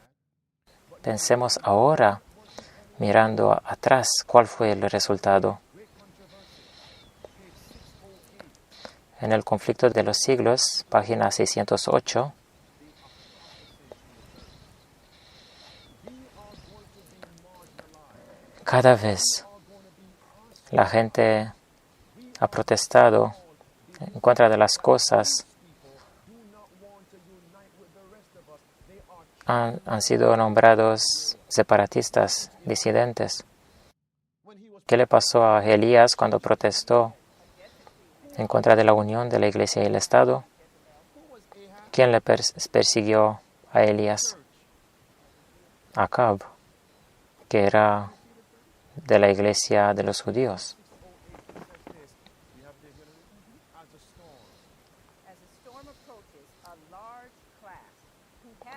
Speaker 1: pensemos ahora, mirando atrás, ¿cuál fue el resultado? En el conflicto de los siglos, página 608, cada vez la gente ha protestado en contra de las cosas, han sido nombrados separatistas, disidentes. ¿Qué le pasó a Elías cuando protestó en contra de la unión de la Iglesia y el Estado? ¿Quién le persiguió a Elías? Acab, que era de la Iglesia de los judíos.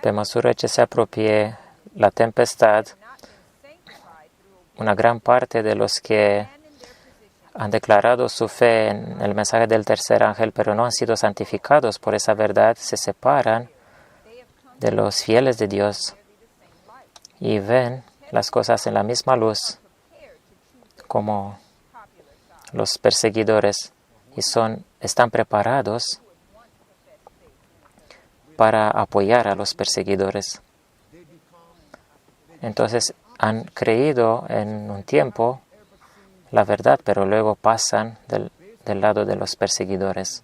Speaker 1: Vemos su se apropie la tempestad. Una gran parte de los que han declarado su fe en el mensaje del tercer ángel, pero no han sido santificados por esa verdad, se separan de los fieles de Dios y ven las cosas en la misma luz como los perseguidores y están preparados para apoyar a los perseguidores. Entonces han creído en un tiempo la verdad, pero luego pasan del lado de los perseguidores.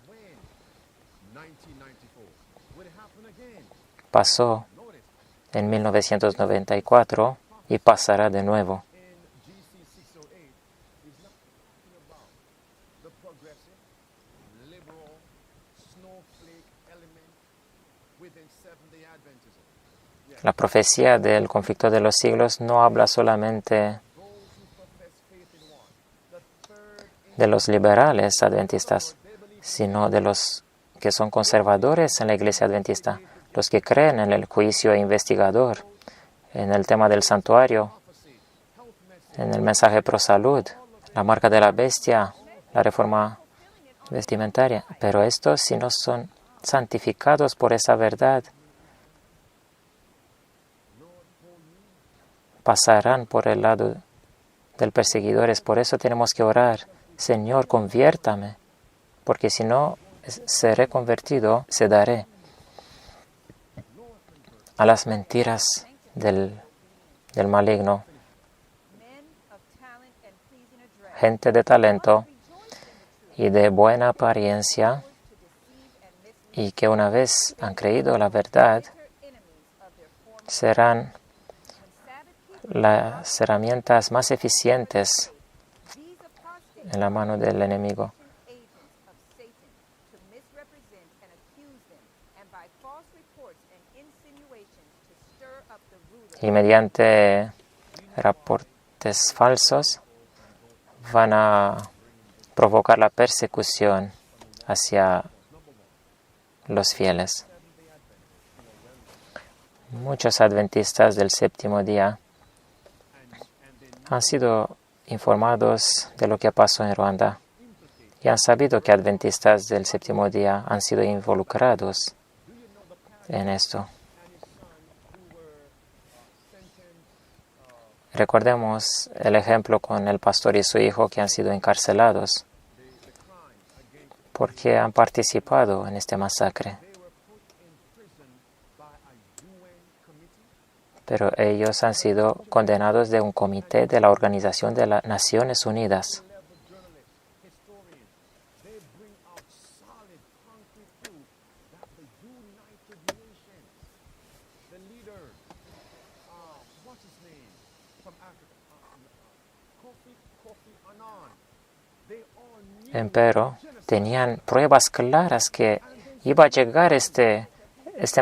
Speaker 1: Pasó en 1994 y pasará de nuevo. La profecía del conflicto de los siglos no habla solamente de los liberales adventistas, sino de los que son conservadores en la iglesia adventista, los que creen en el juicio investigador, en el tema del santuario, en el mensaje pro salud, la marca de la bestia, la reforma vestimentaria. Pero estos, si no son santificados por esa verdad, pasarán por el lado del perseguidores. Por eso tenemos que orar, Señor, conviértame, porque si no seré convertido, cederé a las mentiras del maligno. Gente de talento y de buena apariencia, y que una vez han creído la verdad, serán las herramientas más eficientes en la mano del enemigo. Y mediante reportes falsos van a provocar la persecución hacia los fieles. Muchos adventistas del séptimo día han sido informados de lo que pasó en Ruanda y han sabido que adventistas del séptimo día han sido involucrados en esto. Recordemos el ejemplo con el pastor y su hijo que han sido encarcelados porque han participado en este masacre. Pero ellos han sido condenados de un comité de la Organización de las Naciones Unidas. Pero tenían pruebas claras que iba a llegar este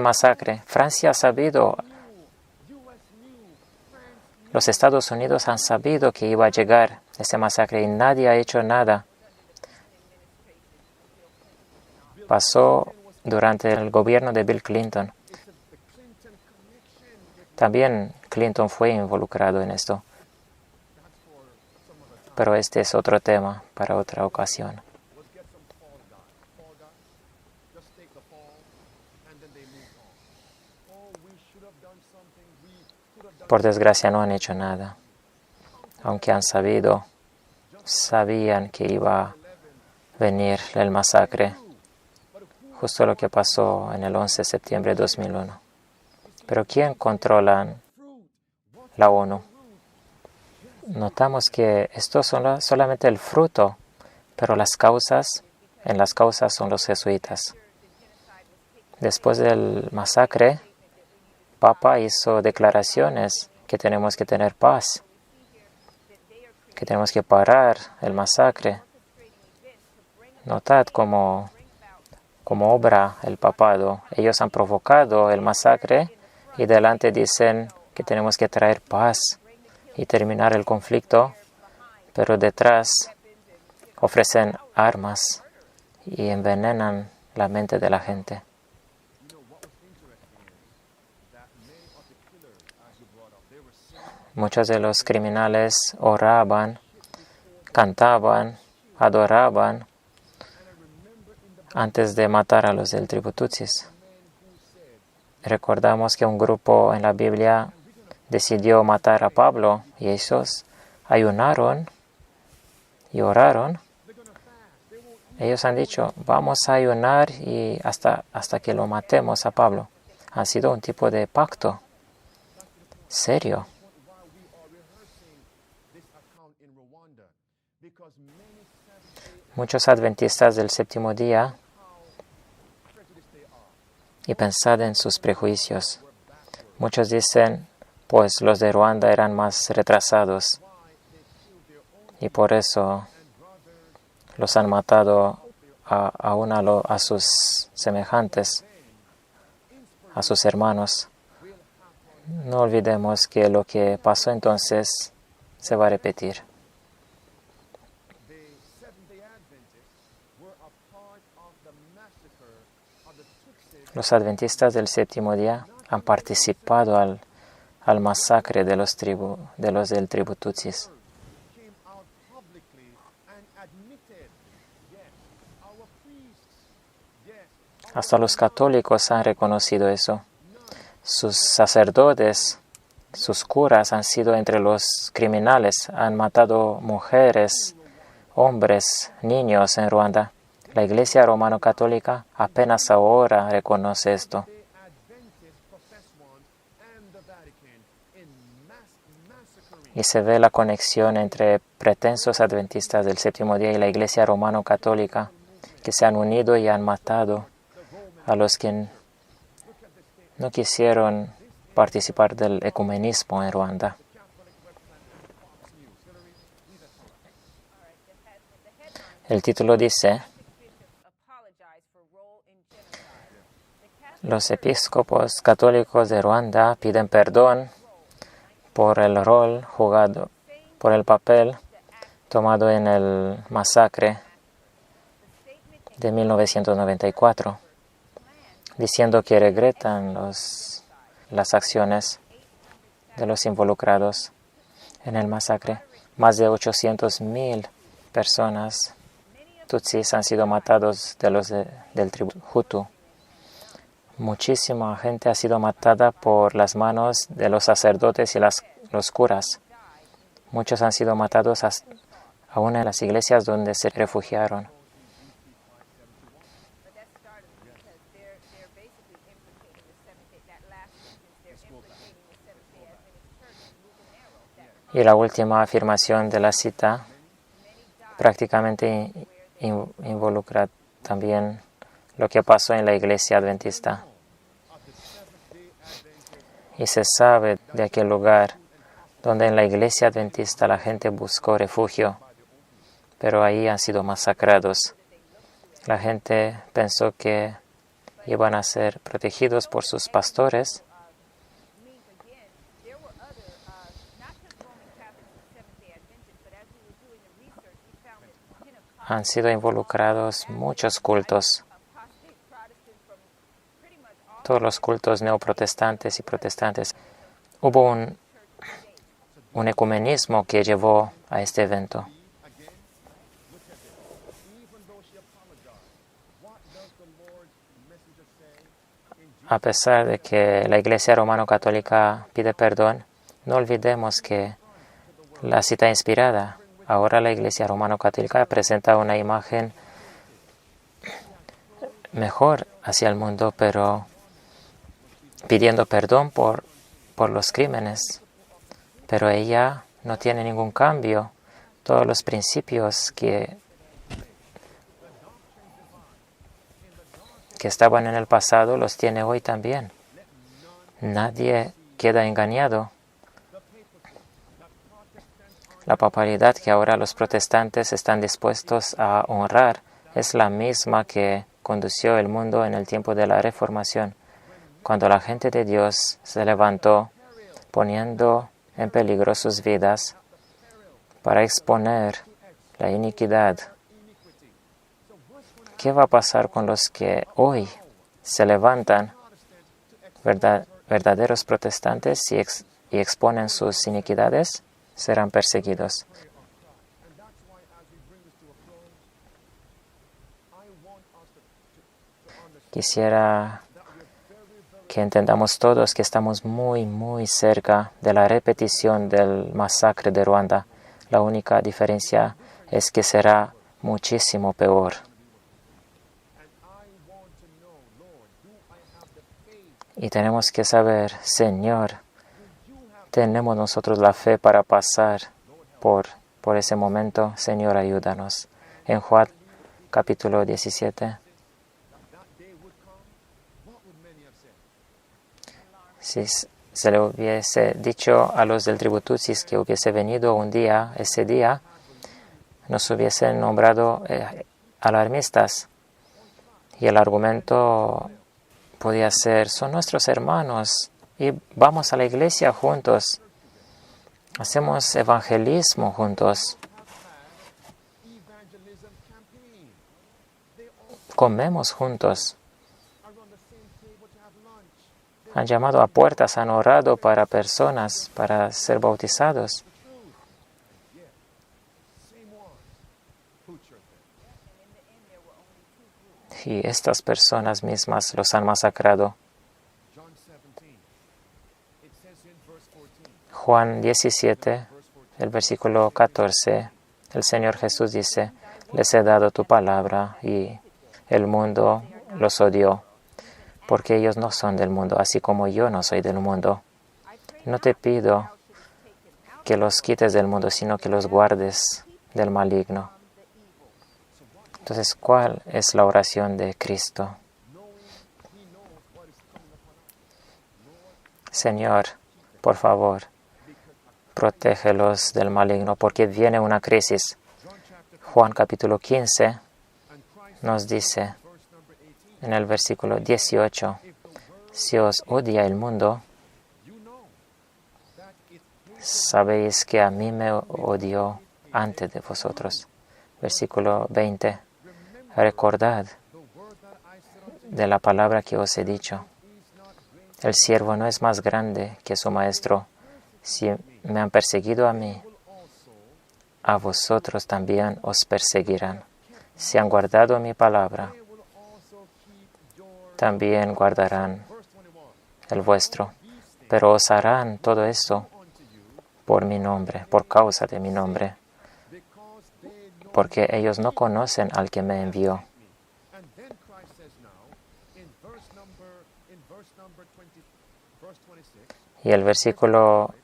Speaker 1: masacre. Francia ha sabido, los Estados Unidos han sabido que iba a llegar este masacre y nadie ha hecho nada. Pasó durante el gobierno de Bill Clinton. También Clinton fue involucrado en esto. Pero este es otro tema para otra ocasión. Por desgracia no han hecho nada. Aunque sabían que iba a venir el masacre. Justo lo que pasó en el 11 de septiembre de 2001. Pero ¿quién controla la ONU? Notamos que esto es solamente el fruto, pero en las causas son los jesuitas. Después del masacre, Papa hizo declaraciones que tenemos que tener paz, que tenemos que parar el masacre. Notad cómo obra el papado. Ellos han provocado el masacre y delante dicen que tenemos que traer paz y terminar el conflicto, pero detrás ofrecen armas y envenenan la mente de la gente. Muchos de los criminales oraban, cantaban, adoraban antes de matar a los del tribu Tutsis. Recordamos que un grupo en la Biblia decidió matar a Pablo y ellos ayunaron y oraron. Ellos han dicho, vamos a ayunar y hasta que lo matemos a Pablo. Ha sido un tipo de pacto serio. Muchos adventistas del séptimo día, y pensad en sus prejuicios. Muchos dicen, pues los de Ruanda eran más retrasados y por eso los han matado aún a sus semejantes, a sus hermanos. No olvidemos que lo que pasó entonces se va a repetir. Los adventistas del séptimo día han participado al masacre de los del tribu Tutsis. Hasta los católicos han reconocido eso. Sus sacerdotes, sus curas han sido entre los criminales, han matado mujeres, hombres, niños en Ruanda. La Iglesia Romano-Católica apenas ahora reconoce esto. Y se ve la conexión entre pretensos adventistas del séptimo día y la Iglesia Romano-Católica, que se han unido y han matado a los que no quisieron participar del ecumenismo en Ruanda. El título dice: los episcopos católicos de Ruanda piden perdón por el rol jugado, por el papel tomado en el masacre de 1994, diciendo que regretan las acciones de los involucrados en el masacre. Más de 800,000 personas tutsis han sido matados del tribu Hutu. Muchísima gente ha sido matada por las manos de los sacerdotes y los curas. Muchos han sido matados aún en las iglesias donde se refugiaron. Y la última afirmación de la cita prácticamente involucra también lo que pasó en la iglesia adventista. Y se sabe de aquel lugar donde en la iglesia adventista la gente buscó refugio, pero ahí han sido masacrados. La gente pensó que iban a ser protegidos por sus pastores. Han sido involucrados muchos cultos. Todos los cultos neoprotestantes y protestantes. Hubo un un ecumenismo que llevó a este evento. A pesar de que la Iglesia Romano-Católica pide perdón, no olvidemos que la cita inspirada, ahora la Iglesia Romano-Católica presenta una imagen mejor hacia el mundo, pero pidiendo perdón por los crímenes. Pero ella no tiene ningún cambio. Todos los principios que estaban en el pasado los tiene hoy también. Nadie queda engañado. La papalidad que ahora los protestantes están dispuestos a honrar es la misma que condució el mundo en el tiempo de la Reformación, cuando la gente de Dios se levantó poniendo en peligro sus vidas para exponer la iniquidad. ¿Qué va a pasar con los que hoy se levantan, verdaderos protestantes, y exponen sus iniquidades? Serán perseguidos. Quisiera que entendamos todos que estamos muy, muy cerca de la repetición del masacre de Ruanda. La única diferencia es que será muchísimo peor. Y tenemos que saber, Señor, ¿tenemos nosotros la fe para pasar por ese momento? Señor, ayúdanos. En Juan capítulo 17. Si se le hubiese dicho a los del tribu Tutsis que hubiese venido un día, ese día, nos hubiesen nombrado alarmistas. Y el argumento podía ser, son nuestros hermanos y vamos a la iglesia juntos. Hacemos evangelismo juntos. Comemos juntos. Han llamado a puertas, han orado para personas, para ser bautizados. Y estas personas mismas los han masacrado. Juan 17, el versículo 14, el Señor Jesús dice, les he dado tu palabra y el mundo los odió, porque ellos no son del mundo, así como yo no soy del mundo. No te pido que los quites del mundo, sino que los guardes del maligno. Entonces, ¿cuál es la oración de Cristo? Señor, por favor, protégelos del maligno, porque viene una crisis. Juan capítulo 15 nos dice en el versículo 18, si os odia el mundo, sabéis que a mí me odió antes de vosotros. Versículo 20, recordad de la palabra que os he dicho. El siervo no es más grande que su maestro. Si me han perseguido a mí, a vosotros también os perseguirán. Si han guardado mi palabra, también guardarán el vuestro. Pero os harán todo esto por mi nombre, por causa de mi nombre, porque ellos no conocen al que me envió. Y el versículo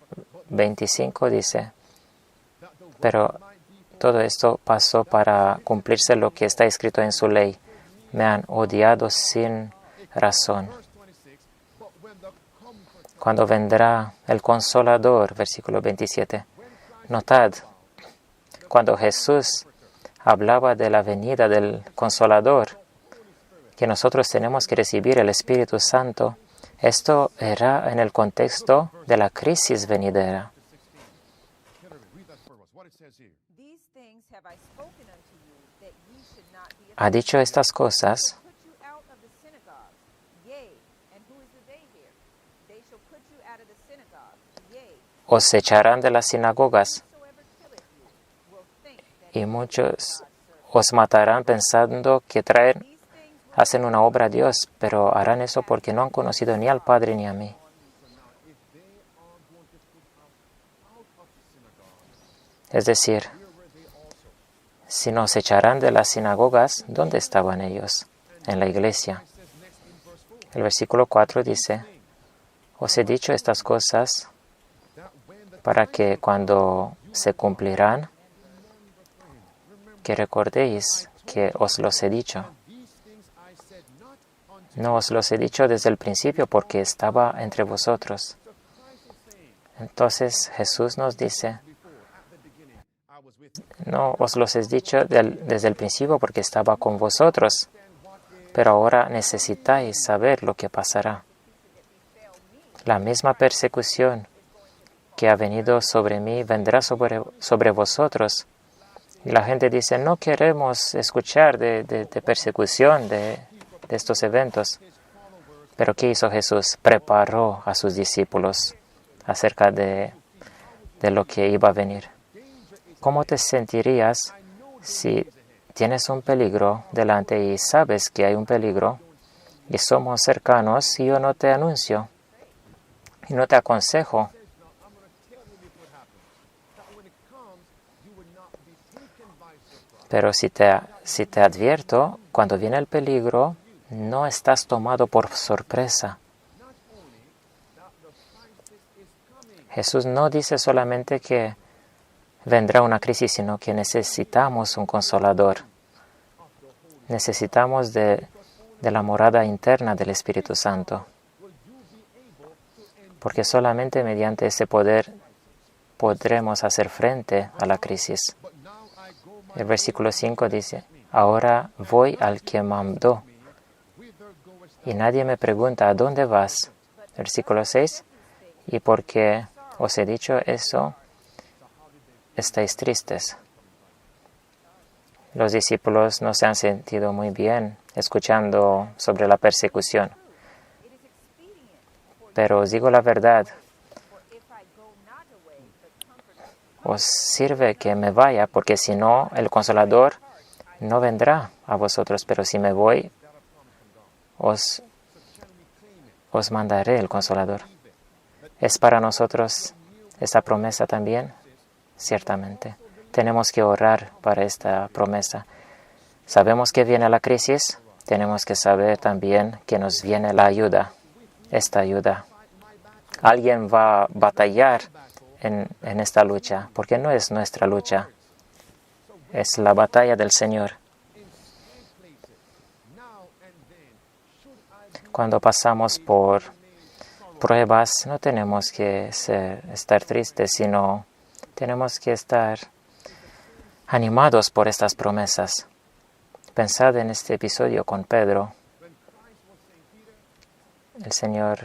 Speaker 1: 25 dice, pero todo esto pasó para cumplirse lo que está escrito en su ley. Me han odiado sin razón. Cuando vendrá el Consolador, versículo 27. Notad, cuando Jesús hablaba de la venida del Consolador, que nosotros tenemos que recibir el Espíritu Santo, esto era en el contexto de la crisis venidera. Ha dicho estas cosas os echarán de las sinagogas y muchos os matarán pensando que hacen una obra a Dios, pero harán eso porque no han conocido ni al Padre ni a mí. Es decir, si nos echarán de las sinagogas, ¿dónde estaban ellos? En la iglesia. El versículo 4 dice, os he dicho estas cosas para que cuando se cumplirán, que recordéis que os los he dicho. No os los he dicho desde el principio porque estaba entre vosotros. Entonces Jesús nos dice, no os los he dicho desde el principio porque estaba con vosotros, pero ahora necesitáis saber lo que pasará. La misma persecución que ha venido sobre mí vendrá sobre vosotros. Y la gente dice, no queremos escuchar de persecución, de estos eventos. Pero ¿qué hizo Jesús? Preparó a sus discípulos acerca de lo que iba a venir. ¿Cómo te sentirías si tienes un peligro delante y sabes que hay un peligro y somos cercanos y yo no te anuncio y no te aconsejo? Pero si te advierto, cuando viene el peligro, no estás tomado por sorpresa. Jesús no dice solamente que vendrá una crisis, sino que necesitamos un consolador. Necesitamos de la morada interna del Espíritu Santo. Porque solamente mediante ese poder podremos hacer frente a la crisis. El versículo 5 dice, ahora voy al que mandó. Y nadie me pregunta, ¿a dónde vas? Versículo 6, y porque os he dicho eso, estáis tristes. Los discípulos no se han sentido muy bien escuchando sobre la persecución. Pero os digo la verdad, os sirve que me vaya, porque si no, el Consolador no vendrá a vosotros, pero si me voy, os mandaré el Consolador. ¿Es para nosotros esta promesa también? Ciertamente. Tenemos que orar para esta promesa. Sabemos que viene la crisis, tenemos que saber también que nos viene la ayuda, esta ayuda. Alguien va a batallar en esta lucha, porque no es nuestra lucha, es la batalla del Señor. Cuando pasamos por pruebas, no tenemos que estar tristes, sino tenemos que estar animados por estas promesas. Pensad en este episodio con Pedro. El Señor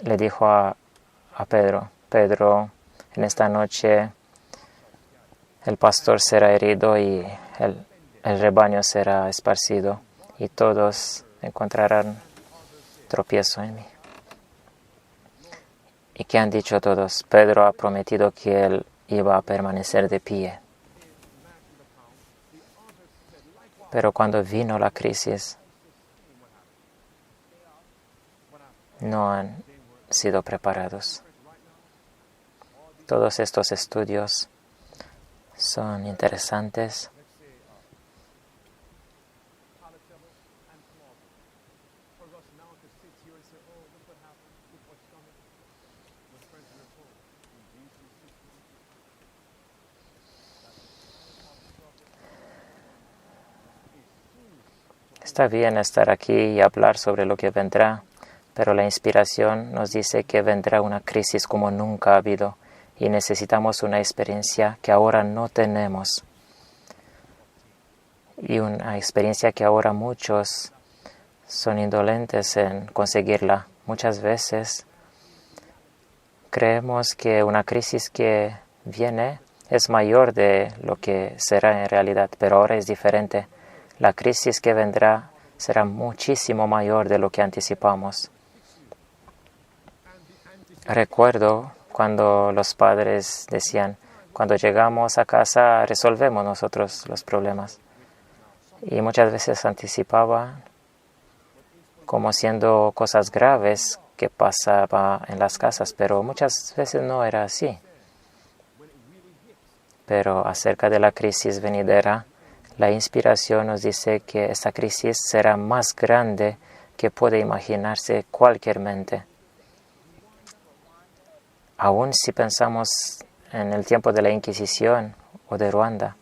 Speaker 1: le dijo a Pedro, Pedro, en esta noche el pastor será herido y el rebaño será esparcido y todos encontrarán tropiezo en mí. ¿Y qué han dicho todos? Pedro ha prometido que él iba a permanecer de pie. Pero cuando vino la crisis, no han sido preparados. Todos estos estudios son interesantes. Está bien estar aquí y hablar sobre lo que vendrá, pero la inspiración nos dice que vendrá una crisis como nunca ha habido y necesitamos una experiencia que ahora no tenemos. Y una experiencia que ahora muchos son indolentes en conseguirla. Muchas veces creemos que una crisis que viene es mayor de lo que será en realidad, pero ahora es diferente. La crisis que vendrá será muchísimo mayor de lo que anticipamos. Recuerdo cuando los padres decían, cuando llegamos a casa resolvemos nosotros los problemas. Y muchas veces anticipaba como siendo cosas graves que pasaba en las casas, pero muchas veces no era así. Pero acerca de la crisis venidera, la inspiración nos dice que esta crisis será más grande que puede imaginarse cualquier mente. Aún si pensamos en el tiempo de la Inquisición o de Ruanda,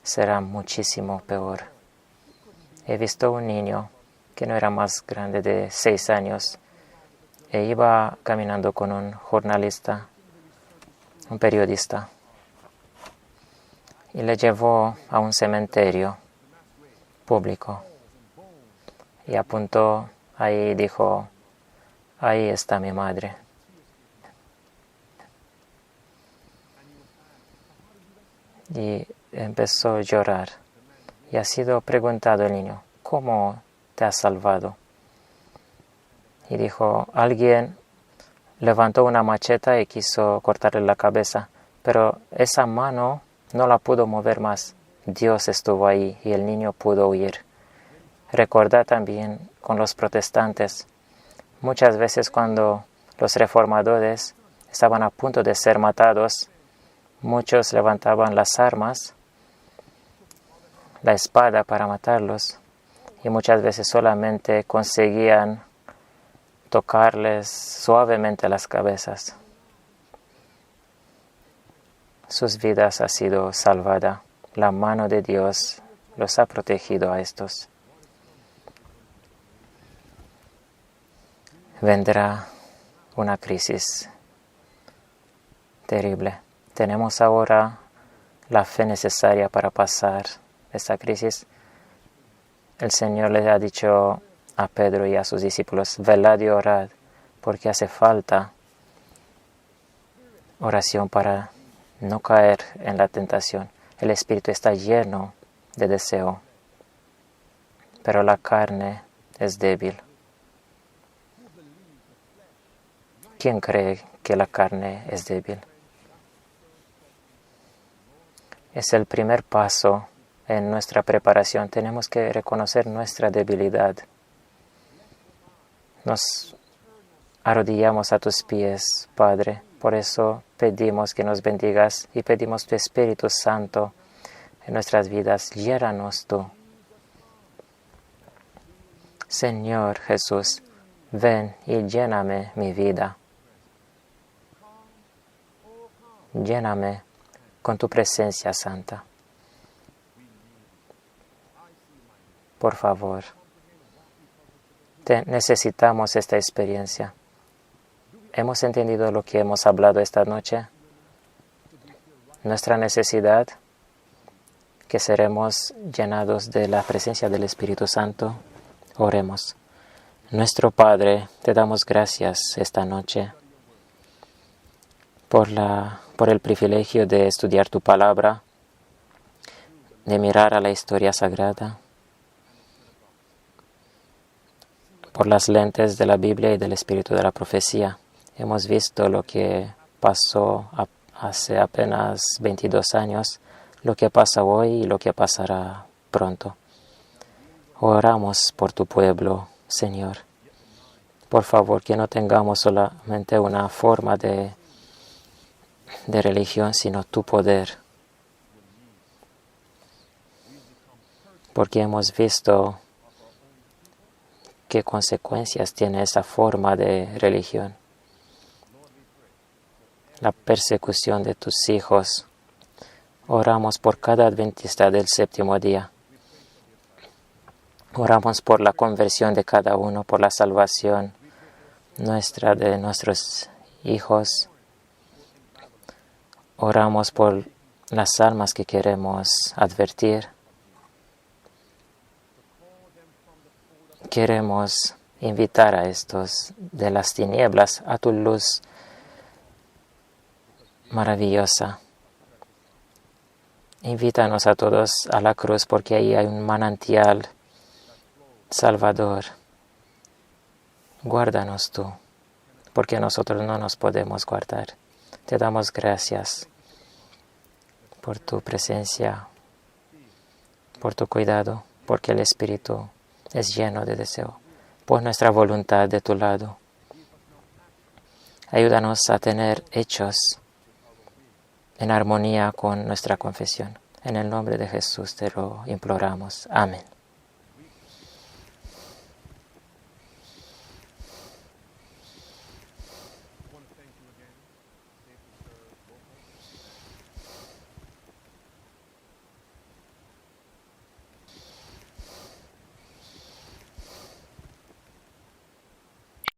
Speaker 1: será muchísimo peor. He visto un niño que no era más grande de 6 años e iba caminando con un jornalista, un periodista, y le llevó a un cementerio público y apuntó ahí y dijo, ahí está mi madre. Y empezó a llorar. Y ha sido preguntado el niño, ¿cómo te has salvado? Y dijo, alguien levantó una macheta y quiso cortarle la cabeza, pero esa mano no la pudo mover más. Dios estuvo ahí y el niño pudo huir. Recordad también con los protestantes, muchas veces cuando los reformadores estaban a punto de ser matados, muchos levantaban las armas, la espada para matarlos, y muchas veces solamente conseguían tocarles suavemente las cabezas. Sus vidas han sido salvadas. La mano de Dios los ha protegido a estos. Vendrá una crisis terrible. Tenemos ahora la fe necesaria para pasar esta crisis. El Señor les ha dicho a Pedro y a sus discípulos, velad y orad, porque hace falta oración para no caer en la tentación. El espíritu está lleno de deseo, pero la carne es débil. ¿Quién cree que la carne es débil? Es el primer paso en nuestra preparación. Tenemos que reconocer nuestra debilidad. Nos arrodillamos a tus pies, Padre. Por eso pedimos que nos bendigas y pedimos tu Espíritu Santo en nuestras vidas. Llénanos tú. Señor Jesús, ven y lléname mi vida. Lléname con tu presencia santa. Por favor, necesitamos esta experiencia. ¿Hemos entendido lo que hemos hablado esta noche? Nuestra necesidad, que seremos llenados de la presencia del Espíritu Santo. Oremos. Nuestro Padre, te damos gracias esta noche por el privilegio de estudiar tu palabra, de mirar a la historia sagrada, por las lentes de la Biblia y del espíritu de la profecía. Hemos visto lo que pasó hace apenas 22 años, lo que pasa hoy y lo que pasará pronto. Oramos por tu pueblo, Señor. Por favor, que no tengamos solamente una forma de religión, sino tu poder. Porque hemos visto qué consecuencias tiene esa forma de religión. La persecución de tus hijos. Oramos por cada adventista del séptimo día. Oramos por la conversión de cada uno, por la salvación nuestra, de nuestros hijos. Oramos por las almas que queremos advertir. Queremos invitar a estos de las tinieblas a tu luz maravillosa. Invítanos a todos a la cruz, porque ahí hay un manantial salvador. Guárdanos tú, porque nosotros no nos podemos guardar. Te damos gracias por tu presencia, por tu cuidado, porque el Espíritu es lleno de deseo. Pon nuestra voluntad de tu lado. Ayúdanos a tener hechos en armonía con nuestra confesión. En el nombre de Jesús te lo imploramos. Amén.